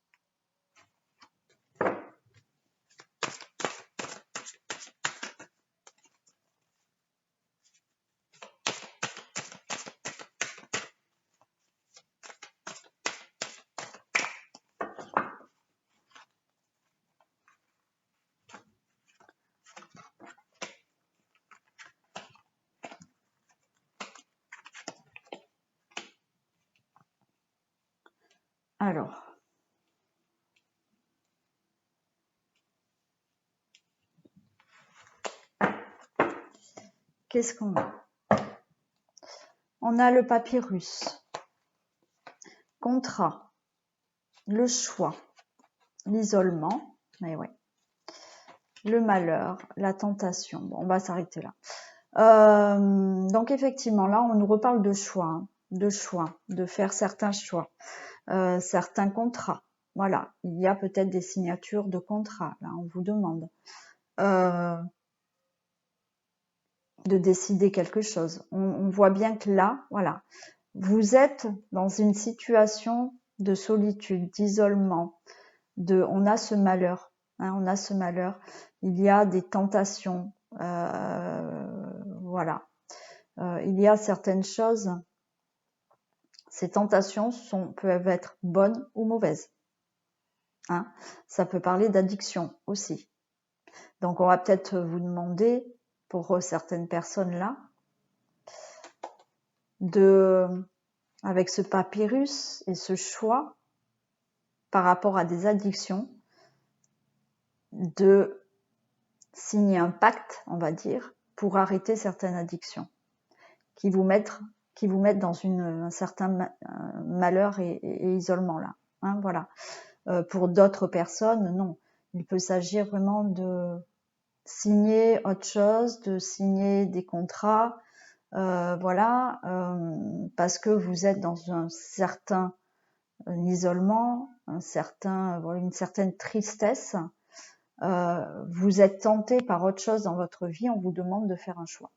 Alors, qu'est-ce qu'on a? On a le papyrus, contrat, le choix, l'isolement, mais ouais, le malheur, la tentation. Bon, on va s'arrêter là. Donc effectivement, là, on nous reparle de choix, hein, de faire certains choix, certains contrats. Voilà, il y a peut-être des signatures de contrats. Là, on vous demande de décider quelque chose. On voit bien que là, voilà, vous êtes dans une situation de solitude, d'isolement, on a ce malheur, hein, on a ce malheur. Il y a des tentations, voilà. Il y a certaines choses, ces tentations peuvent être bonnes ou mauvaises. Hein. Ça peut parler d'addiction aussi. Donc on va peut-être vous demander, pour certaines personnes là, avec ce papyrus et ce choix par rapport à des addictions, de signer un pacte, on va dire, pour arrêter certaines addictions qui vous mettent dans un certain malheur et isolement là. Hein, voilà. Pour d'autres personnes, non. Il peut s'agir vraiment de signer autre chose, de signer des contrats, voilà, parce que vous êtes dans un certain isolement, une certaine tristesse. Vous êtes tenté par autre chose dans votre vie, on vous demande de faire un choix.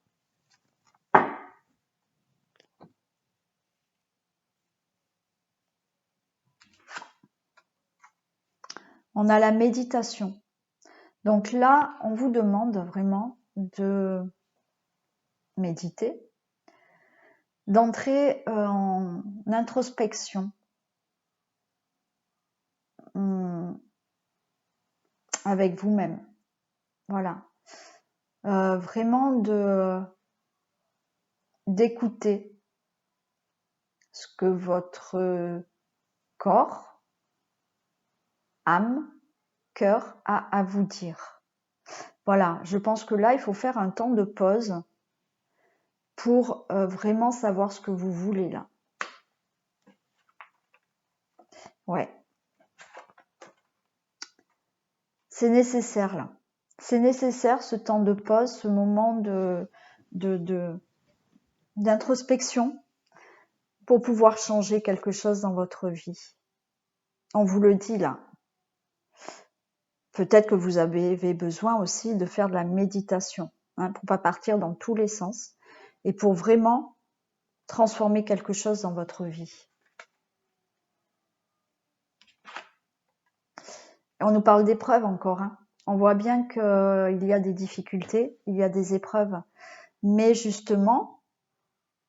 On a la méditation. Donc là, on vous demande vraiment de méditer, d'entrer en introspection, avec vous-même. Voilà. Vraiment d'écouter ce que votre corps, âme, cœur a à vous dire. Voilà, je pense que là, il faut faire un temps de pause pour vraiment savoir ce que vous voulez là. Ouais. C'est nécessaire là. C'est nécessaire ce temps de pause, ce moment d'introspection pour pouvoir changer quelque chose dans votre vie. On vous le dit là. Peut-être que vous avez besoin aussi de faire de la méditation, hein, pour pas partir dans tous les sens et pour vraiment transformer quelque chose dans votre vie. Et on nous parle d'épreuves encore, hein. On voit bien qu'il y a des difficultés, il y a des épreuves, mais justement,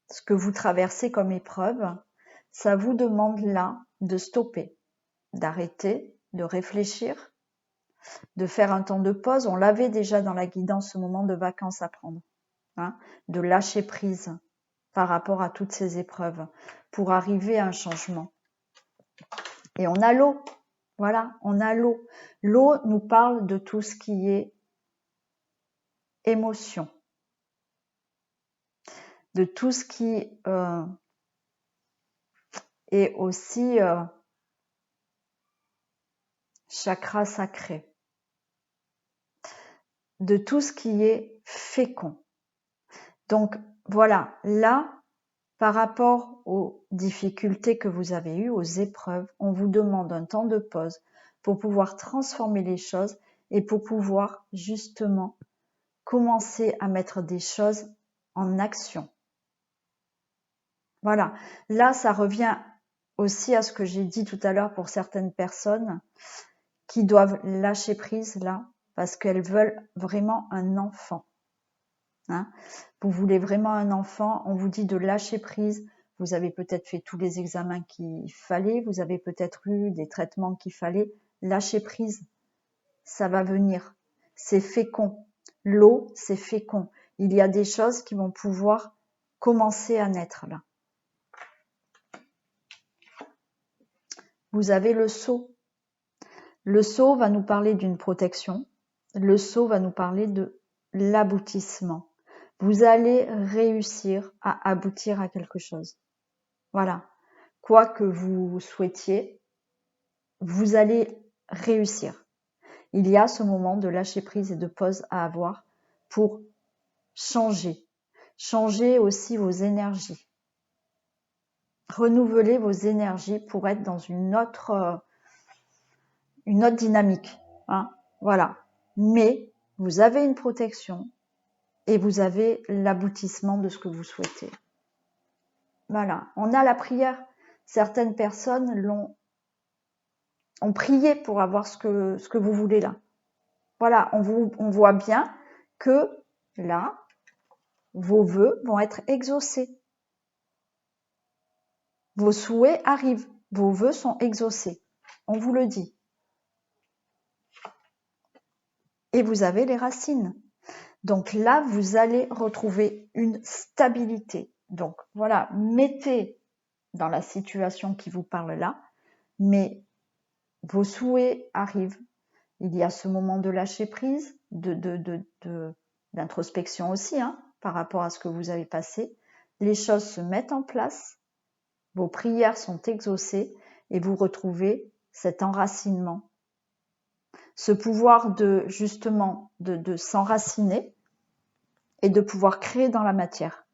ce que vous traversez comme épreuve, ça vous demande là de stopper, d'arrêter, de réfléchir, de faire un temps de pause. On l'avait déjà dans la guidance, ce moment de vacances à prendre, hein, de lâcher prise par rapport à toutes ces épreuves pour arriver à un changement. Et on a l'eau, voilà, on a l'eau. L'eau nous parle de tout ce qui est émotion, de tout ce qui est aussi chakra sacré, de tout ce qui est fécond. Donc voilà, là, par rapport aux difficultés que vous avez eues, aux épreuves, on vous demande un temps de pause pour pouvoir transformer les choses et pour pouvoir justement commencer à mettre des choses en action. Voilà, là ça revient aussi à ce que j'ai dit tout à l'heure pour certaines personnes qui doivent lâcher prise là parce qu'elles veulent vraiment un enfant. Hein, vous voulez vraiment un enfant, on vous dit de lâcher prise. Vous avez peut-être fait tous les examens qu'il fallait, vous avez peut-être eu des traitements qu'il fallait. Lâcher prise, ça va venir. C'est fécond. L'eau, c'est fécond. Il y a des choses qui vont pouvoir commencer à naître là. Vous avez le sceau. Le sceau va nous parler d'une protection. Le sceau va nous parler de l'aboutissement. Vous allez réussir à aboutir à quelque chose. Voilà. Quoi que vous souhaitiez, vous allez réussir. Il y a ce moment de lâcher prise et de pause à avoir pour changer. Changer aussi vos énergies. Renouveler vos énergies pour être dans une autre dynamique. Hein, voilà. Mais vous avez une protection et vous avez l'aboutissement de ce que vous souhaitez. Voilà. On a la prière. Certaines personnes ont prié pour avoir ce que vous voulez là. Voilà, on voit bien que là, vos vœux vont être exaucés. Vos souhaits arrivent. Vos vœux sont exaucés. On vous le dit. Et vous avez les racines. Donc là, vous allez retrouver une stabilité. Donc voilà, mettez dans la situation qui vous parle là, mais vos souhaits arrivent. Il y a ce moment de lâcher prise, d'introspection aussi, hein, par rapport à ce que vous avez passé. Les choses se mettent en place, vos prières sont exaucées et vous retrouvez cet enracinement. Ce pouvoir de s'enraciner et de pouvoir créer dans la matière.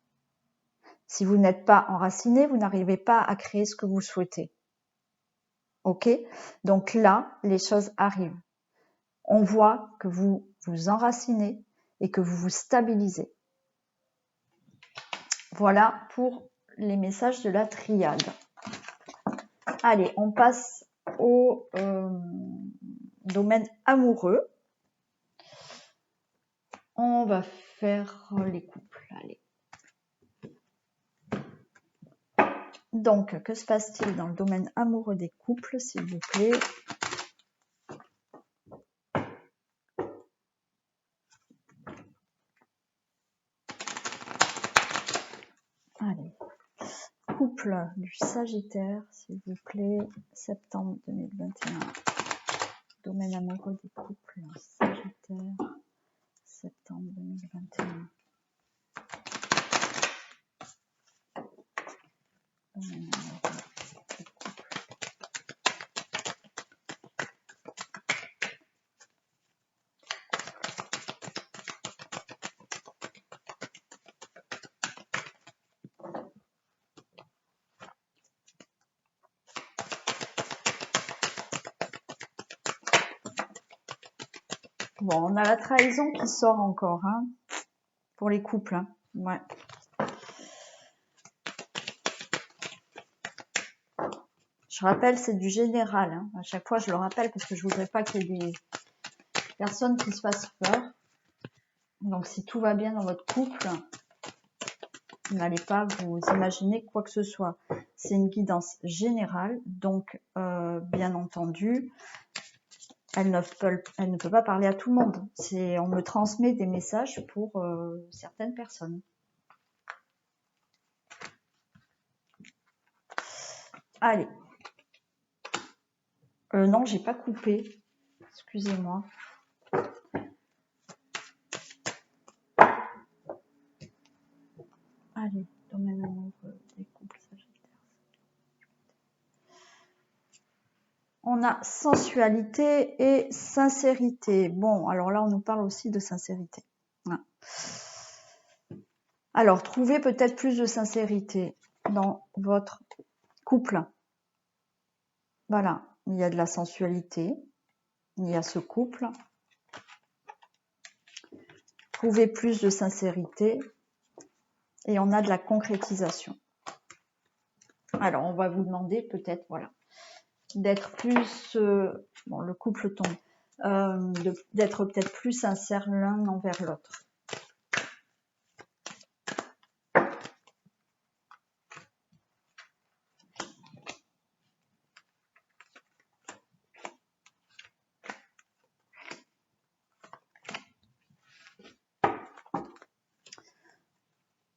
Si vous n'êtes pas enraciné, vous n'arrivez pas à créer ce que vous souhaitez. Ok ? Donc là, les choses arrivent. On voit que vous vous enracinez et que vous vous stabilisez. Voilà pour les messages de la triade. Allez, on passe au domaine amoureux. On va faire les couples. Allez. Donc, que se passe-t-il dans le domaine amoureux des couples, s'il vous plaît ? Allez. Couple du Sagittaire, s'il vous plaît, septembre 2021. Domaine amoureux des couples Sagittaire, septembre 2021. Domaine amoureux des couples. Bon, on a la trahison qui sort encore, hein, pour les couples. Hein. Ouais. Je rappelle, c'est du général. Hein. À chaque fois, je le rappelle parce que je voudrais pas qu'il y ait des personnes qui se fassent peur. Donc, si tout va bien dans votre couple, n'allez pas vous imaginer quoi que ce soit. C'est une guidance générale, donc bien entendu, elle ne peut pas parler à tout le monde. On me transmet des messages pour certaines personnes. Allez. Non, j'ai pas coupé. Excusez-moi. Allez, domaine amoureux des couples sagittaires. On a sensualité et sincérité. Bon, alors là, on nous parle aussi de sincérité. Hein. Alors, trouvez peut-être plus de sincérité dans votre couple. Voilà, il y a de la sensualité, il y a ce couple. Trouvez plus de sincérité et on a de la concrétisation. Alors, on va vous demander peut-être, voilà, d'être plus, bon, le couple tombe, d'être peut-être plus sincère l'un envers l'autre.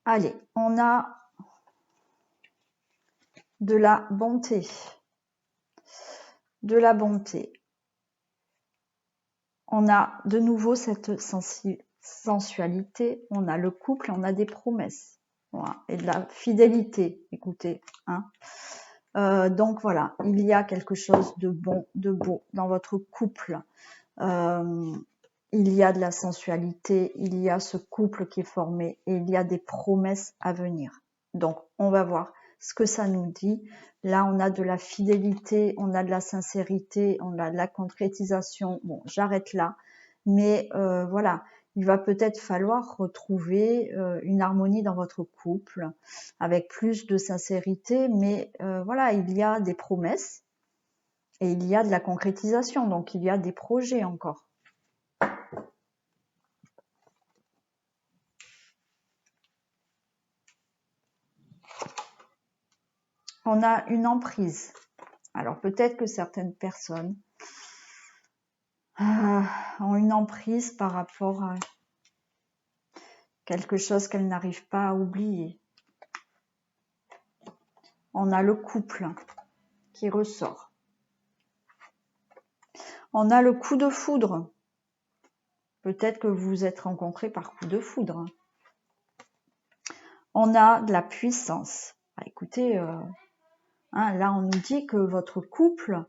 Allez, on a de la bonté. De la bonté. On a de nouveau cette sensualité, on a le couple, on a des promesses. Voilà, et de la fidélité, écoutez. Hein. Donc voilà, il y a quelque chose de bon, de beau dans votre couple. Il y a de la sensualité, il y a ce couple qui est formé et il y a des promesses à venir. Donc, on va voir ce que ça nous dit. Là, on a de la fidélité, on a de la sincérité, on a de la concrétisation. Bon, j'arrête là. Mais voilà, il va peut-être falloir retrouver une harmonie dans votre couple avec plus de sincérité. Mais voilà, il y a des promesses et il y a de la concrétisation. Donc, il y a des projets encore. On a une emprise. Alors peut-être que certaines personnes ont une emprise par rapport à quelque chose qu'elles n'arrivent pas à oublier. On a le couple qui ressort. On a le coup de foudre. Peut-être que vous vous êtes rencontrés par coup de foudre. On a de la puissance. Ah, écoutez, là on nous dit que votre couple,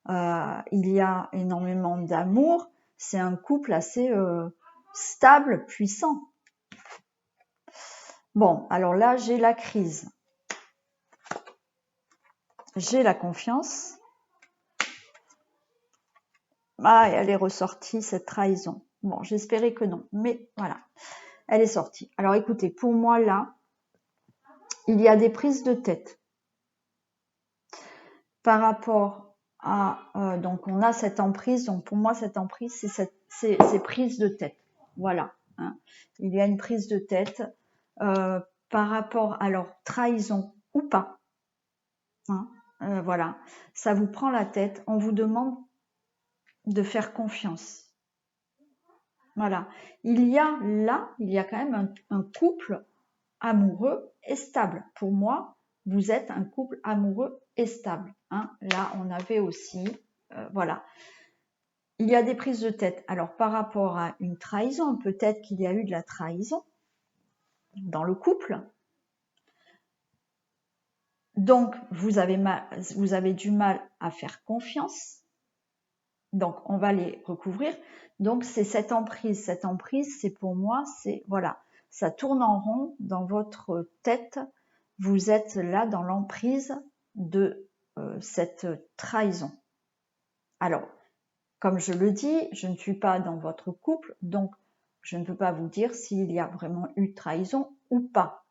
il y a énormément d'amour. C'est un couple assez stable, puissant. Bon, alors là, j'ai la crise. J'ai la confiance. Ah, elle est ressortie, cette trahison. Bon, j'espérais que non, mais voilà, elle est sortie. Alors écoutez, pour moi là, il y a des prises de tête par rapport à... donc on a cette emprise, donc pour moi cette emprise, c'est prise de tête. Voilà, hein. Il y a une prise de tête par rapport à leur trahison ou pas. Hein, voilà, ça vous prend la tête, on vous demande de faire confiance. Voilà, il y a quand même un couple amoureux et stable. Pour moi, vous êtes un couple amoureux et stable. Hein. Là, on avait aussi, voilà. Il y a des prises de tête. Alors, par rapport à une trahison, peut-être qu'il y a eu de la trahison dans le couple. Donc, vous avez du mal à faire confiance. Donc, on va les recouvrir. Donc, c'est cette emprise. Cette emprise, c'est pour moi, c'est, voilà, ça tourne en rond dans votre tête. Vous êtes là dans l'emprise de cette trahison. Alors, comme je le dis, je ne suis pas dans votre couple, donc je ne peux pas vous dire s'il y a vraiment eu trahison ou pas.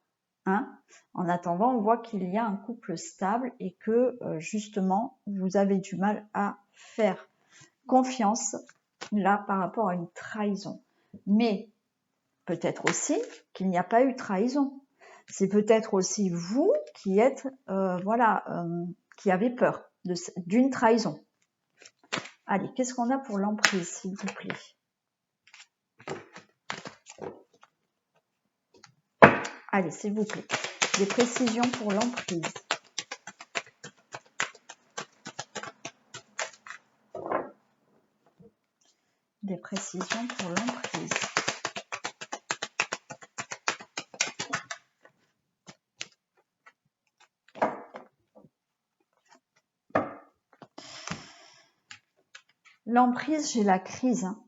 Hein. En attendant, on voit qu'il y a un couple stable et que justement, vous avez du mal à faire confiance là par rapport à une trahison. Mais peut-être aussi qu'il n'y a pas eu trahison. C'est peut-être aussi vous qui êtes, qui avez peur d'une trahison. Allez, qu'est-ce qu'on a pour l'emprise, s'il vous plaît? Allez, s'il vous plaît, des précisions pour l'emprise. Des précisions pour l'emprise. L'emprise, j'ai la crise. Hein.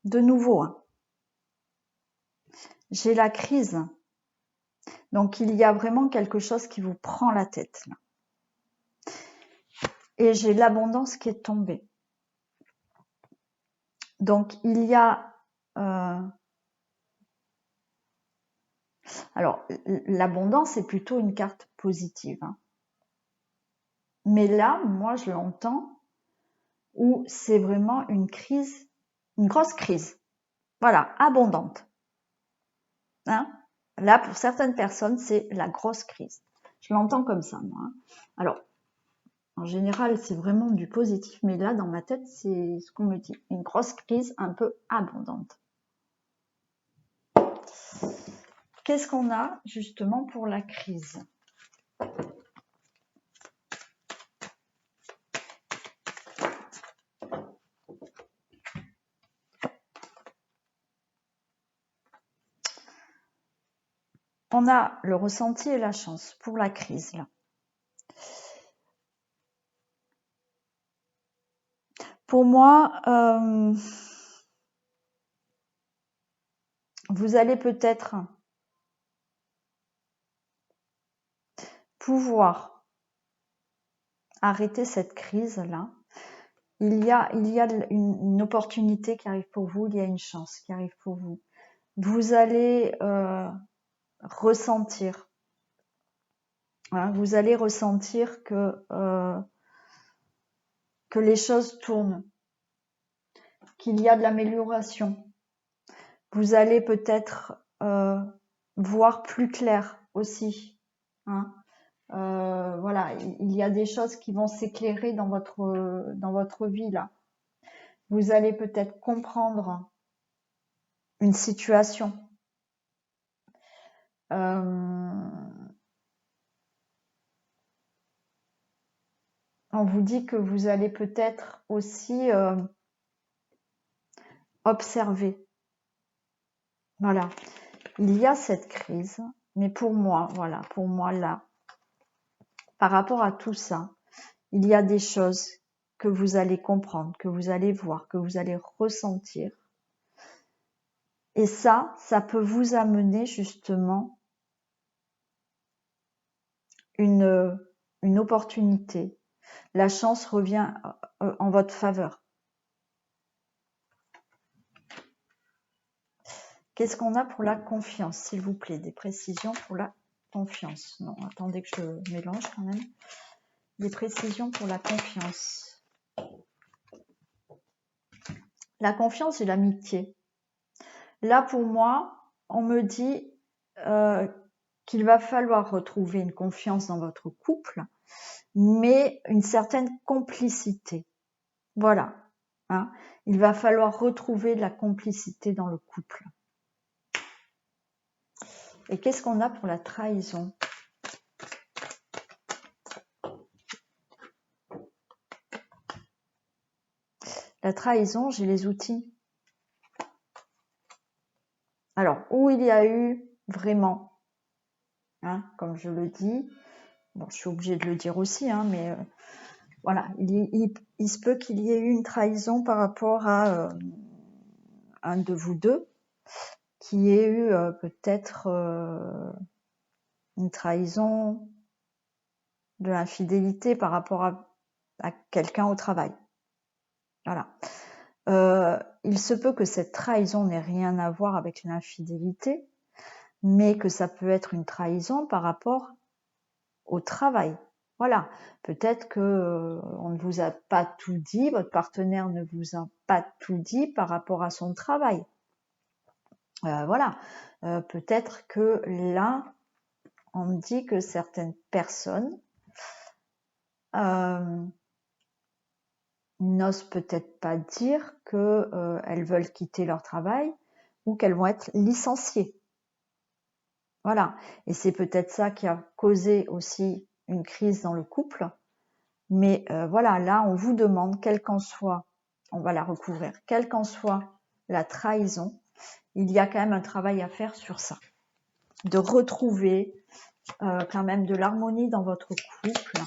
De nouveau, hein. J'ai la crise. Donc, il y a vraiment quelque chose qui vous prend la tête. Là. Et j'ai l'abondance qui est tombée. Donc, il y a... alors, l'abondance est plutôt une carte positive. Hein. Mais là, moi, je l'entends où c'est vraiment une crise, une grosse crise. Voilà, abondante. Hein. Là, pour certaines personnes, c'est la grosse crise. Je l'entends comme ça, moi. Hein. Alors, en général, c'est vraiment du positif, mais là, dans ma tête, c'est ce qu'on me dit. Une grosse crise un peu abondante. Qu'est-ce qu'on a, justement, pour la crise ? On a le ressenti et la chance pour la crise, là. Pour moi, vous allez peut-être pouvoir arrêter cette crise-là. Il y a une opportunité qui arrive pour vous, il y a une chance qui arrive pour vous. Vous allez ressentir, hein, vous allez ressentir que les choses tournent, qu'il y a de l'amélioration. Vous allez peut-être voir plus clair aussi. Hein. Voilà, il y a des choses qui vont s'éclairer dans votre vie là. Vous allez peut-être comprendre une situation. On vous dit que vous allez peut-être aussi observer. Voilà. Il y a cette crise, mais pour moi, voilà, pour moi là, par rapport à tout ça, il y a des choses que vous allez comprendre, que vous allez voir, que vous allez ressentir. Et ça peut vous amener justement une opportunité. La chance revient en votre faveur. Qu'est-ce qu'on a pour la confiance, s'il vous plaît? Des précisions pour la confiance. Non, attendez que je mélange quand même. Des précisions pour la confiance. La confiance et l'amitié. Là, pour moi, on me dit qu'il va falloir retrouver une confiance dans votre couple, mais une certaine complicité. Voilà. Hein. Il va falloir retrouver de la complicité dans le couple. Et qu'est-ce qu'on a pour la trahison? La trahison, j'ai les outils. Alors, où il y a eu vraiment, hein, comme je le dis, bon, je suis obligée de le dire aussi, hein, mais voilà, il se peut qu'il y ait eu une trahison par rapport à un de vous deux, qui ait eu peut-être une trahison, de l'infidélité par rapport à quelqu'un au travail. Voilà. Il se peut que cette trahison n'ait rien à voir avec l'infidélité, mais que ça peut être une trahison par rapport au travail. Voilà, peut-être que on ne vous a pas tout dit, votre partenaire ne vous a pas tout dit par rapport à son travail. Voilà, peut-être que là, on me dit que certaines personnes n'osent peut-être pas dire que elles veulent quitter leur travail ou qu'elles vont être licenciées. Voilà, et c'est peut-être ça qui a causé aussi une crise dans le couple. Mais voilà, là, on vous demande, quelle qu'en soit, on va la recouvrir, quelle qu'en soit la trahison, il y a quand même un travail à faire sur ça. De retrouver quand même de l'harmonie dans votre couple,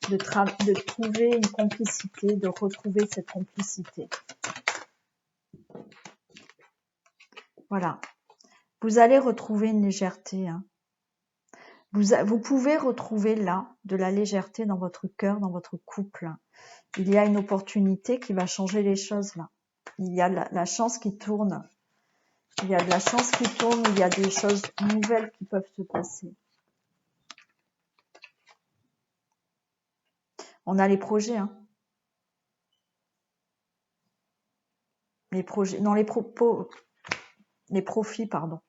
de trouver une complicité, de retrouver cette complicité. Voilà. Vous allez retrouver une légèreté. Hein. Vous pouvez retrouver là de la légèreté dans votre cœur, dans votre couple. Il y a une opportunité qui va changer les choses là. Il y a la chance qui tourne. Il y a de la chance qui tourne, il y a des choses nouvelles qui peuvent se passer. On a les projets, hein. Les projets, non, les profits, pardon.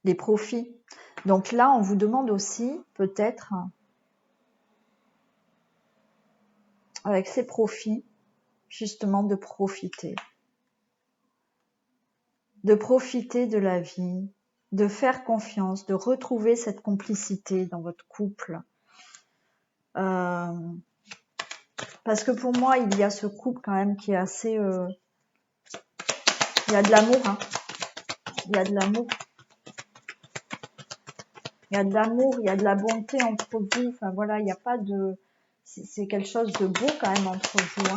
Les profits. Donc là, on vous demande aussi, peut-être, avec ces profits, justement, de profiter. De profiter de la vie, de faire confiance, de retrouver cette complicité dans votre couple. Parce que pour moi, il y a ce couple quand même qui est assez... il y a de l'amour, hein. Il y a de l'amour. Il y a de l'amour, il y a de la bonté entre vous. Enfin voilà, il n'y a pas de... C'est quelque chose de beau quand même entre vous. Hein.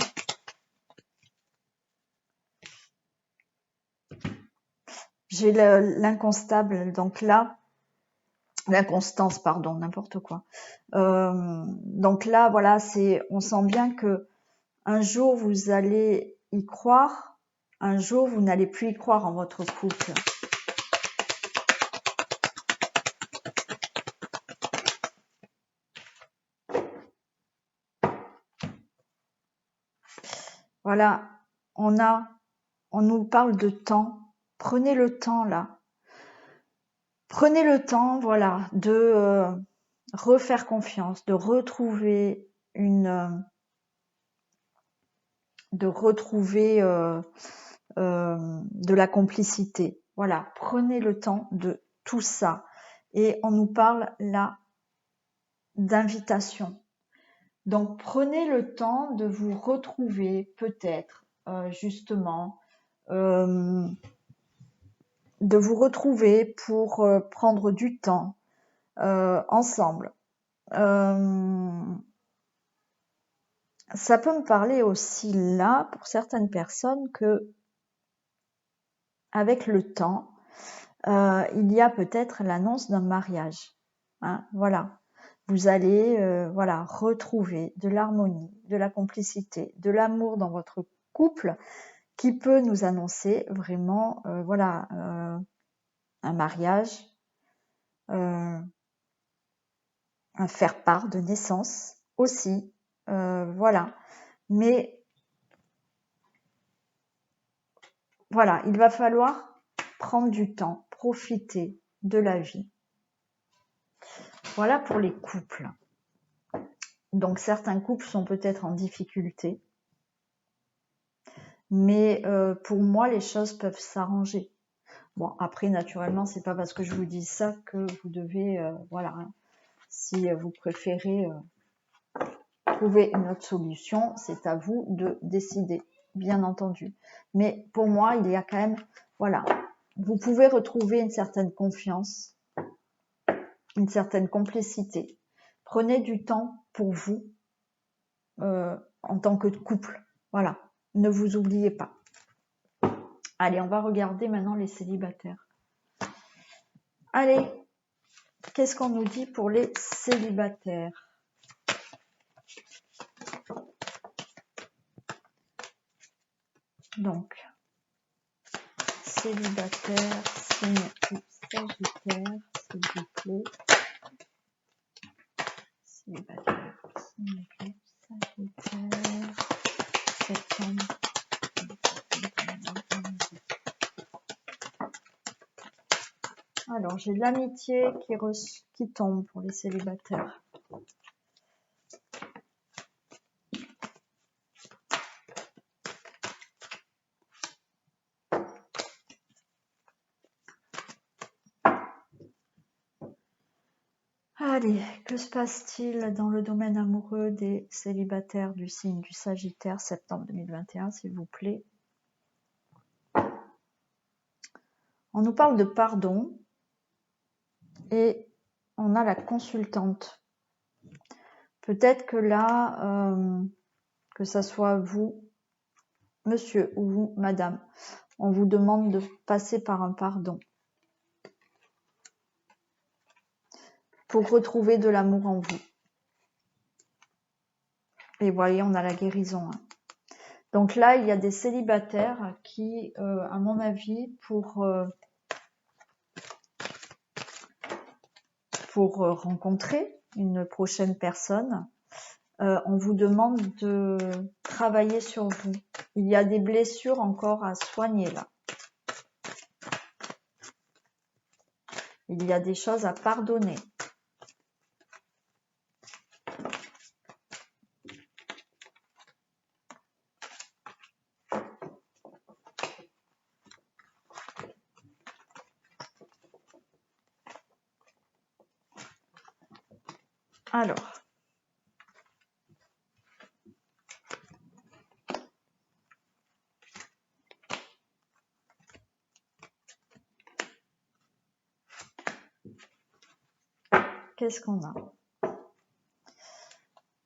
J'ai l'inconstable, donc là, l'inconstance, pardon, n'importe quoi. Donc là, voilà, on sent bien que un jour vous allez y croire, un jour vous n'allez plus y croire en votre couple. Voilà, on nous parle de temps. Prenez le temps là. Prenez le temps, voilà, de refaire confiance, de retrouver de la complicité. Voilà, prenez le temps de tout ça. Et on nous parle là d'invitation. Donc prenez le temps de vous retrouver peut-être justement, de vous retrouver pour prendre du temps ensemble. Ça peut me parler aussi là, pour certaines personnes, que avec le temps, il y a peut-être l'annonce d'un mariage. Hein, voilà. Vous allez voilà, retrouver de l'harmonie, de la complicité, de l'amour dans votre couple qui peut nous annoncer vraiment voilà, un mariage, un faire-part de naissance aussi. Voilà. Mais voilà, il va falloir prendre du temps, profiter de la vie. Voilà pour les couples. Donc certains couples sont peut-être en difficulté, mais pour moi les choses peuvent s'arranger. Bon, après naturellement c'est pas parce que je vous dis ça que vous devez voilà, hein. Si vous préférez trouver une autre solution, c'est à vous de décider, bien entendu. Mais pour moi, il y a quand même, voilà, vous pouvez retrouver une certaine confiance, une certaine complicité. Prenez du temps pour vous en tant que couple. Voilà, ne vous oubliez pas. Allez, on va regarder maintenant les célibataires. Allez, qu'est-ce qu'on nous dit pour les célibataires ? Donc, célibataire, signe du Sagittaire, s'il vous plaît. Célibataire, signe du Sagittaire, septembre. Alors, j'ai de l'amitié qui tombe pour les célibataires. Allez, que se passe-t-il dans le domaine amoureux des célibataires du signe du Sagittaire, septembre 2021, s'il vous plaît? On nous parle de pardon et on a la consultante. Peut-être que là, que ça soit vous, monsieur, ou vous, madame, on vous demande de passer par un pardon pour retrouver de l'amour en vous. Et voyez, on a la guérison. Hein. Donc là, il y a des célibataires qui, à mon avis, pour rencontrer une prochaine personne, on vous demande de travailler sur vous. Il y a des blessures encore à soigner là. Il y a des choses à pardonner. Alors, qu'est-ce qu'on a?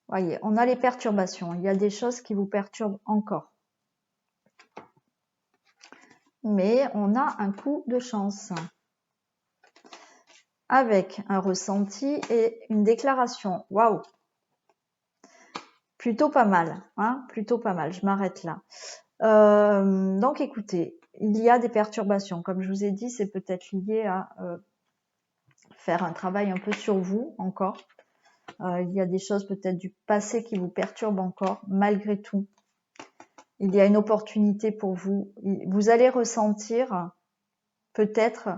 Voyez, on a les perturbations. Il y a des choses qui vous perturbent encore. Mais on a un coup de chance. Avec un ressenti et une déclaration. Waouh! Plutôt pas mal. Hein, plutôt pas mal. Je m'arrête là. Donc écoutez, il y a des perturbations. Comme je vous ai dit, c'est peut-être lié à faire un travail un peu sur vous encore. Il y a des choses peut-être du passé qui vous perturbent encore, malgré tout. Il y a une opportunité pour vous. Vous allez ressentir peut-être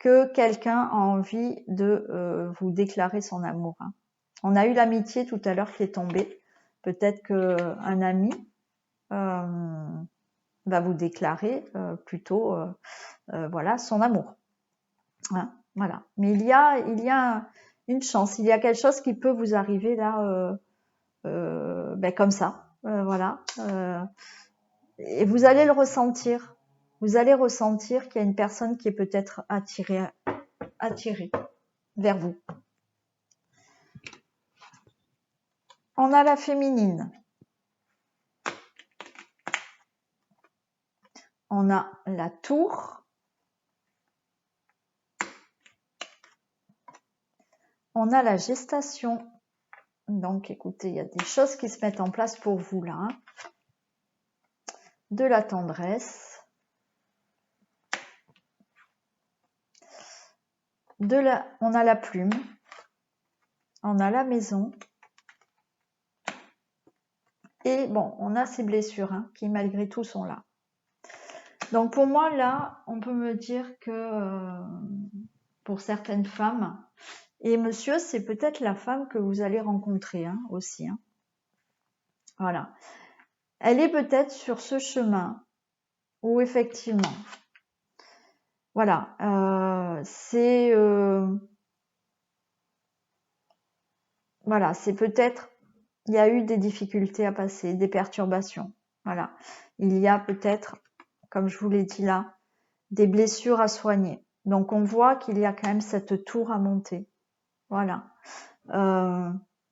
que quelqu'un a envie de vous déclarer son amour. Hein. On a eu l'amitié tout à l'heure qui est tombée. Peut-être qu'un ami va vous déclarer plutôt voilà, son amour. Hein, voilà. Mais il y a une chance, il y a quelque chose qui peut vous arriver là comme ça. Voilà. Et vous allez le ressentir. Vous allez ressentir qu'il y a une personne qui est peut-être attirée vers vous. On a la féminine. On a la tour. On a la gestation. Donc, écoutez, il y a des choses qui se mettent en place pour vous là. Hein. De la tendresse. On a la plume. On a la maison. Et bon, on a ces blessures hein, qui malgré tout sont là. Donc pour moi là, on peut me dire que pour certaines femmes, et monsieur, c'est peut-être la femme que vous allez rencontrer hein, aussi. Hein. Voilà. Elle est peut-être sur ce chemin où effectivement, voilà, voilà, c'est peut-être, il y a eu des difficultés à passer, des perturbations. Voilà. Il y a peut-être, comme je vous l'ai dit là, des blessures à soigner. Donc on voit qu'il y a quand même cette tour à monter. Voilà.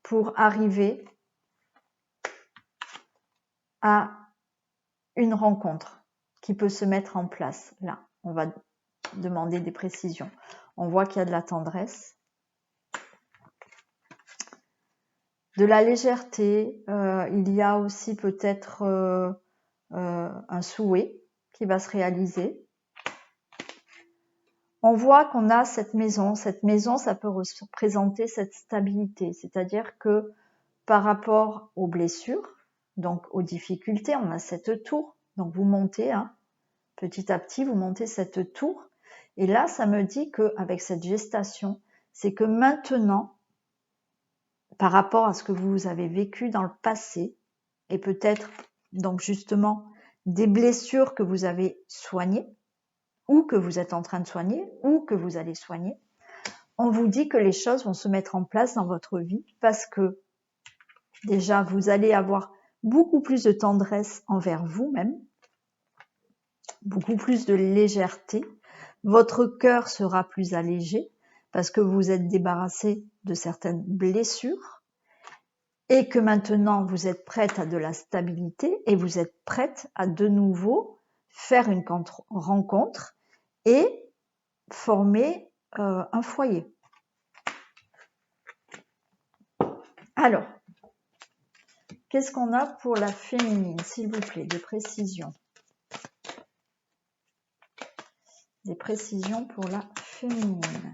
Pour arriver à une rencontre qui peut se mettre en place. Là, on va demander des précisions. On voit qu'il y a de la tendresse, de la légèreté. Il y a aussi peut-être un souhait qui va se réaliser. On voit qu'on a cette maison. Cette maison, ça peut représenter cette stabilité. C'est-à-dire que par rapport aux blessures, donc aux difficultés, on a cette tour. Donc vous montez, hein, petit à petit, vous montez cette tour. Et là, ça me dit qu'avec cette gestation, c'est que maintenant, par rapport à ce que vous avez vécu dans le passé, et peut-être donc justement des blessures que vous avez soignées, ou que vous êtes en train de soigner, ou que vous allez soigner, on vous dit que les choses vont se mettre en place dans votre vie parce que déjà, vous allez avoir beaucoup plus de tendresse envers vous-même, beaucoup plus de légèreté. Votre cœur sera plus allégé parce que vous êtes débarrassé de certaines blessures et que maintenant vous êtes prête à de la stabilité et vous êtes prête à de nouveau faire une rencontre et former un foyer. Alors, qu'est-ce qu'on a pour la féminine, s'il vous plaît, des précisions? Des précisions pour la féminine.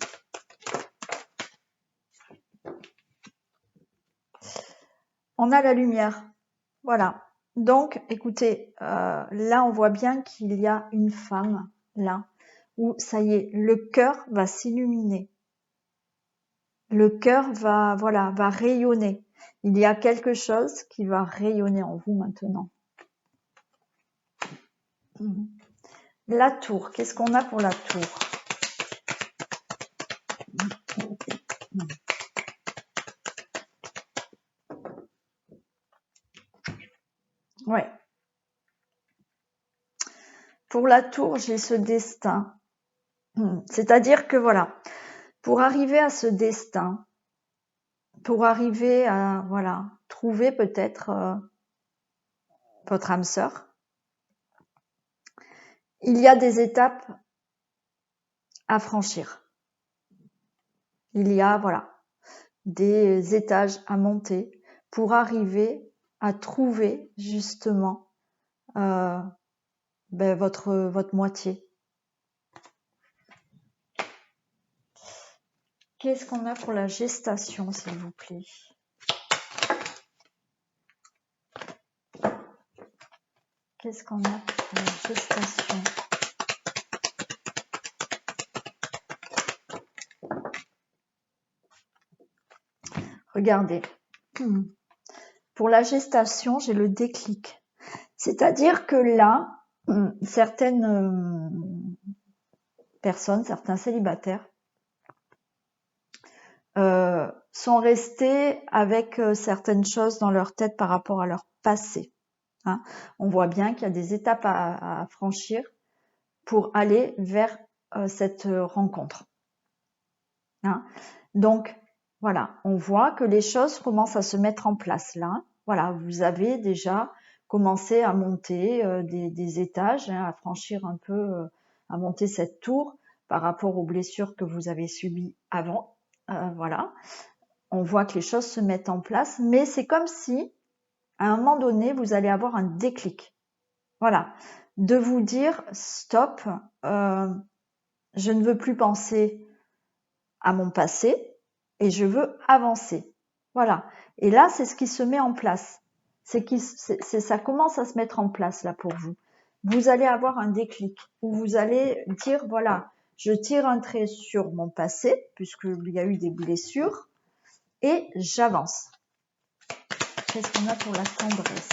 On a la lumière. Voilà. Donc, écoutez, là, on voit bien qu'il y a une femme, là, où, ça y est, le cœur va s'illuminer. Le cœur va, voilà, va rayonner. Il y a quelque chose qui va rayonner en vous maintenant. La tour, qu'est-ce qu'on a pour la tour? Ouais. Pour la tour, j'ai ce destin. C'est-à-dire que voilà, pour arriver à ce destin, pour arriver à voilà, trouver peut-être votre âme sœur, il y a des étapes à franchir. Il y a voilà, des étages à monter pour arriver à trouver justement votre moitié. Qu'est-ce qu'on a pour la gestation, s'il vous plaît? Qu'est-ce qu'on a pour la gestation? Regardez. Pour la gestation, j'ai le déclic. C'est-à-dire que là, certaines personnes, certains célibataires, sont restés avec certaines choses dans leur tête par rapport à leur passé. Hein. On voit bien qu'il y a des étapes à franchir pour aller vers cette rencontre. Hein. Donc, voilà, on voit que les choses commencent à se mettre en place là. Voilà, vous avez déjà commencé à monter des étages, hein, à franchir un peu, à monter cette tour par rapport aux blessures que vous avez subies avant. Voilà, on voit que les choses se mettent en place, mais c'est comme si, à un moment donné, vous allez avoir un déclic. Voilà, de vous dire stop, je ne veux plus penser à mon passé et je veux avancer. Voilà. Et là, c'est ce qui se met en place. Ça commence à se mettre en place là pour vous. Vous allez avoir un déclic où vous allez dire voilà, je tire un trait sur mon passé puisqu'il y a eu des blessures et j'avance. Qu'est-ce qu'on a pour la tendresse?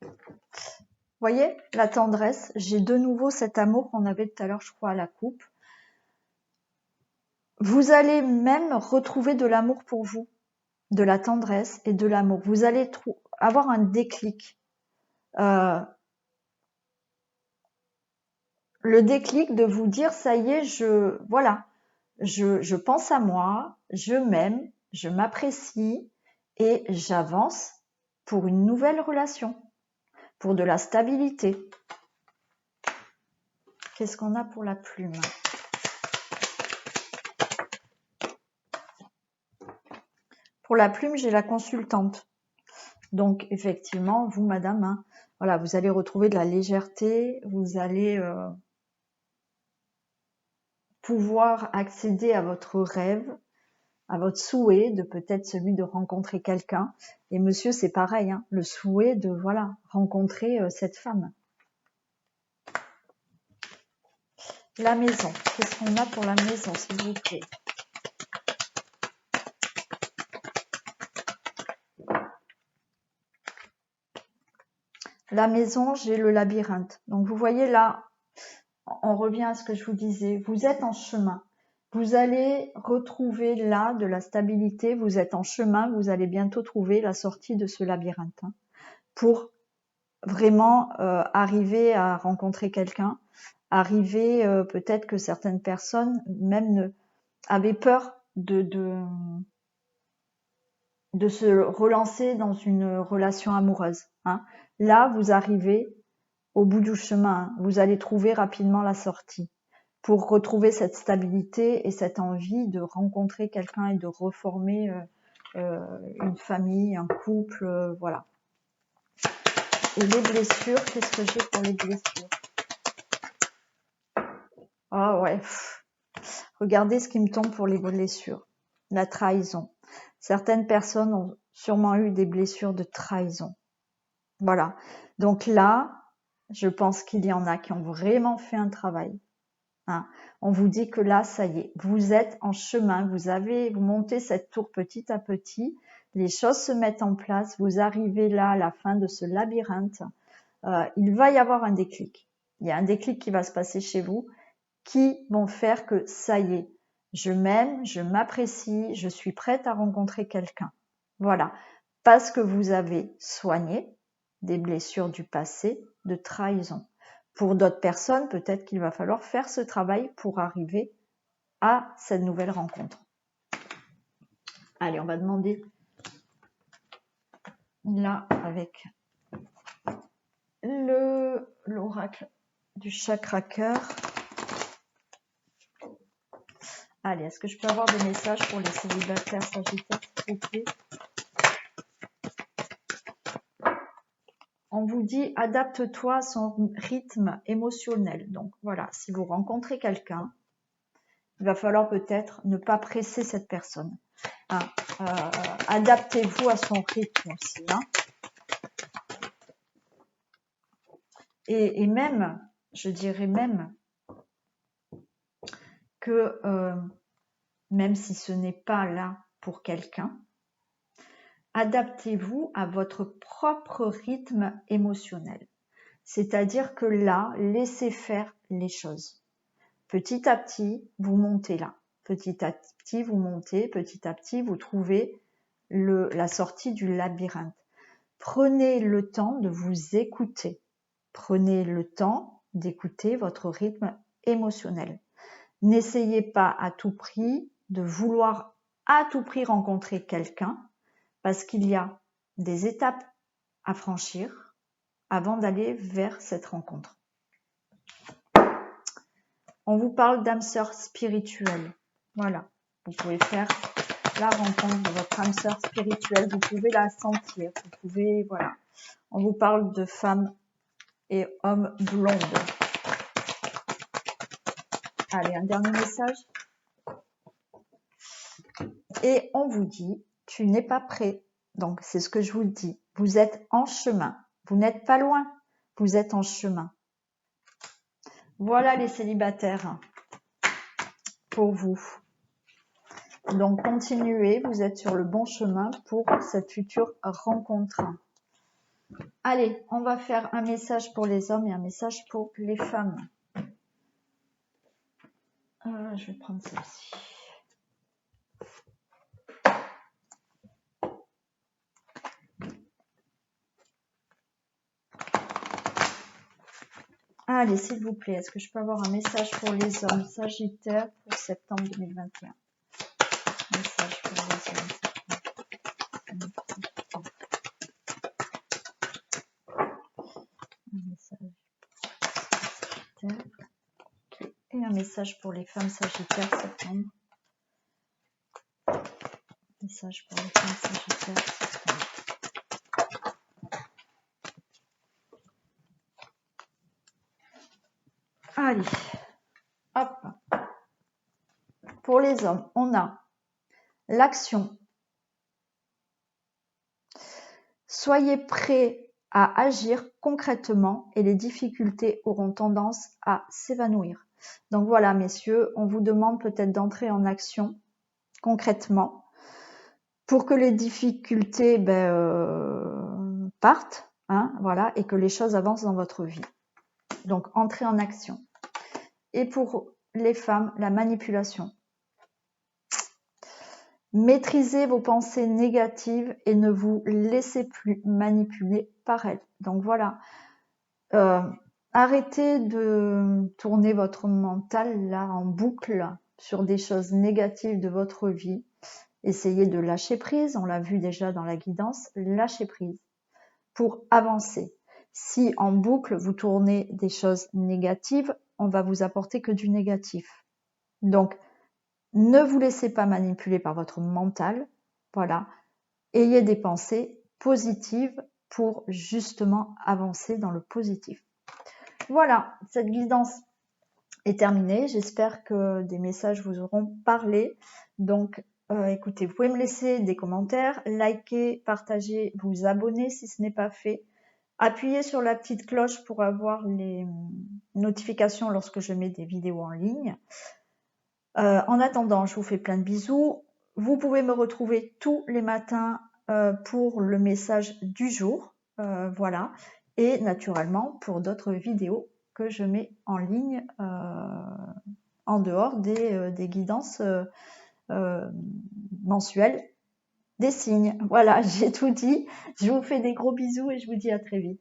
Vous voyez, la tendresse, j'ai de nouveau cet amour qu'on avait tout à l'heure, je crois, à la coupe. Vous allez même retrouver de l'amour pour vous, de la tendresse et de l'amour. Vous allez avoir un déclic. Le déclic de vous dire, ça y est, je pense à moi, je m'aime, je m'apprécie et j'avance pour une nouvelle relation, pour de la stabilité. Qu'est-ce qu'on a pour la plume? Pour la plume, j'ai la consultante. Donc, effectivement, vous, madame, hein, voilà, vous allez retrouver de la légèreté, vous allez pouvoir accéder à votre rêve, à votre souhait de peut-être celui de rencontrer quelqu'un. Et monsieur, c'est pareil, hein, le souhait de, voilà, rencontrer cette femme. La maison, qu'est-ce qu'on a pour la maison, s'il vous plaît? La maison, j'ai le labyrinthe. Donc, vous voyez là, on revient à ce que je vous disais. Vous êtes en chemin. Vous allez retrouver là de la stabilité. Vous êtes en chemin. Vous allez bientôt trouver la sortie de ce labyrinthe, hein, pour vraiment arriver à rencontrer quelqu'un. Arriver, peut-être que certaines personnes même avaient peur de se relancer dans une relation amoureuse, hein. Là, vous arrivez au bout du chemin, hein. Vous allez trouver rapidement la sortie pour retrouver cette stabilité et cette envie de rencontrer quelqu'un et de reformer une famille, un couple, voilà. Et les blessures, qu'est-ce que j'ai pour les blessures? Ah ouais, regardez ce qui me tombe pour les blessures. La trahison. Certaines personnes ont sûrement eu des blessures de trahison. Voilà. Donc là, je pense qu'il y en a qui ont vraiment fait un travail, hein. On vous dit que là, ça y est, vous êtes en chemin, vous montez cette tour petit à petit, les choses se mettent en place, vous arrivez là à la fin de ce labyrinthe. Il va y avoir un déclic. Il y a un déclic qui va se passer chez vous qui vont faire que ça y est, je m'aime, je m'apprécie, je suis prête à rencontrer quelqu'un. Voilà, parce que vous avez soigné des blessures du passé de trahison. Pour d'autres personnes, peut-être qu'il va falloir faire ce travail pour arriver à cette nouvelle rencontre. Allez, on va demander là avec l'oracle du chakra cœur. Allez, est-ce que je peux avoir des messages pour les célibataires sagittaires, s'il vous plaît? On vous dit, adapte-toi à son rythme émotionnel. Donc voilà, si vous rencontrez quelqu'un, il va falloir peut-être ne pas presser cette personne, hein. Adaptez-vous à son rythme aussi, hein. Et même, je dirais même que même si ce n'est pas là pour quelqu'un, adaptez-vous à votre propre rythme émotionnel. C'est-à-dire que là, laissez faire les choses. Petit à petit, vous montez là. Petit à petit, vous montez. Petit à petit, vous trouvez la sortie du labyrinthe. Prenez le temps de vous écouter. Prenez le temps d'écouter votre rythme émotionnel. N'essayez pas à tout prix de vouloir à tout prix rencontrer quelqu'un parce qu'il y a des étapes à franchir avant d'aller vers cette rencontre. On vous parle d'âme sœur spirituelle. Voilà, vous pouvez faire la rencontre de votre âme sœur spirituelle, vous pouvez la sentir, vous pouvez, voilà. On vous parle de femmes et hommes blondes. Allez, un dernier message. Et on vous dit, tu n'es pas prêt. Donc, c'est ce que je vous dis. Vous êtes en chemin. Vous n'êtes pas loin. Vous êtes en chemin. Voilà les célibataires pour vous. Donc, continuez. Vous êtes sur le bon chemin pour cette future rencontre. Allez, on va faire un message pour les hommes et un message pour les femmes. Je vais prendre celle-ci. Allez, s'il vous plaît, est-ce que je peux avoir un message pour les hommes sagittaires pour septembre 2021? Message pour les hommes. Un message pour les sagittaires. Okay. Et un message pour les femmes sagittaires septembre. Message pour les femmes sagittaires septembre. Allez, hop. Pour les hommes, on a l'action. Soyez prêts à agir concrètement et les difficultés auront tendance à s'évanouir. Donc voilà, messieurs, on vous demande peut-être d'entrer en action concrètement pour que les difficultés partent, hein, voilà, et que les choses avancent dans votre vie. Donc, entrez en action. Et pour les femmes, la manipulation. Maîtrisez vos pensées négatives et ne vous laissez plus manipuler par elles. Donc voilà, arrêtez de tourner votre mental là en boucle sur des choses négatives de votre vie. Essayez de lâcher prise, on l'a vu déjà dans la guidance, lâcher prise pour avancer. Si en boucle vous tournez des choses négatives, on va vous apporter que du négatif. Donc, ne vous laissez pas manipuler par votre mental. Voilà. Ayez des pensées positives pour justement avancer dans le positif. Voilà, cette guidance est terminée. J'espère que des messages vous auront parlé. Donc, écoutez, vous pouvez me laisser des commentaires, liker, partager, vous abonner si ce n'est pas fait. Appuyez sur la petite cloche pour avoir les notifications lorsque je mets des vidéos en ligne. En attendant, je vous fais plein de bisous. Vous pouvez me retrouver tous les matins pour le message du jour. Voilà. Et naturellement pour d'autres vidéos que je mets en ligne en dehors des guidances mensuelles des signes. Voilà, j'ai tout dit. Je vous fais des gros bisous et je vous dis à très vite.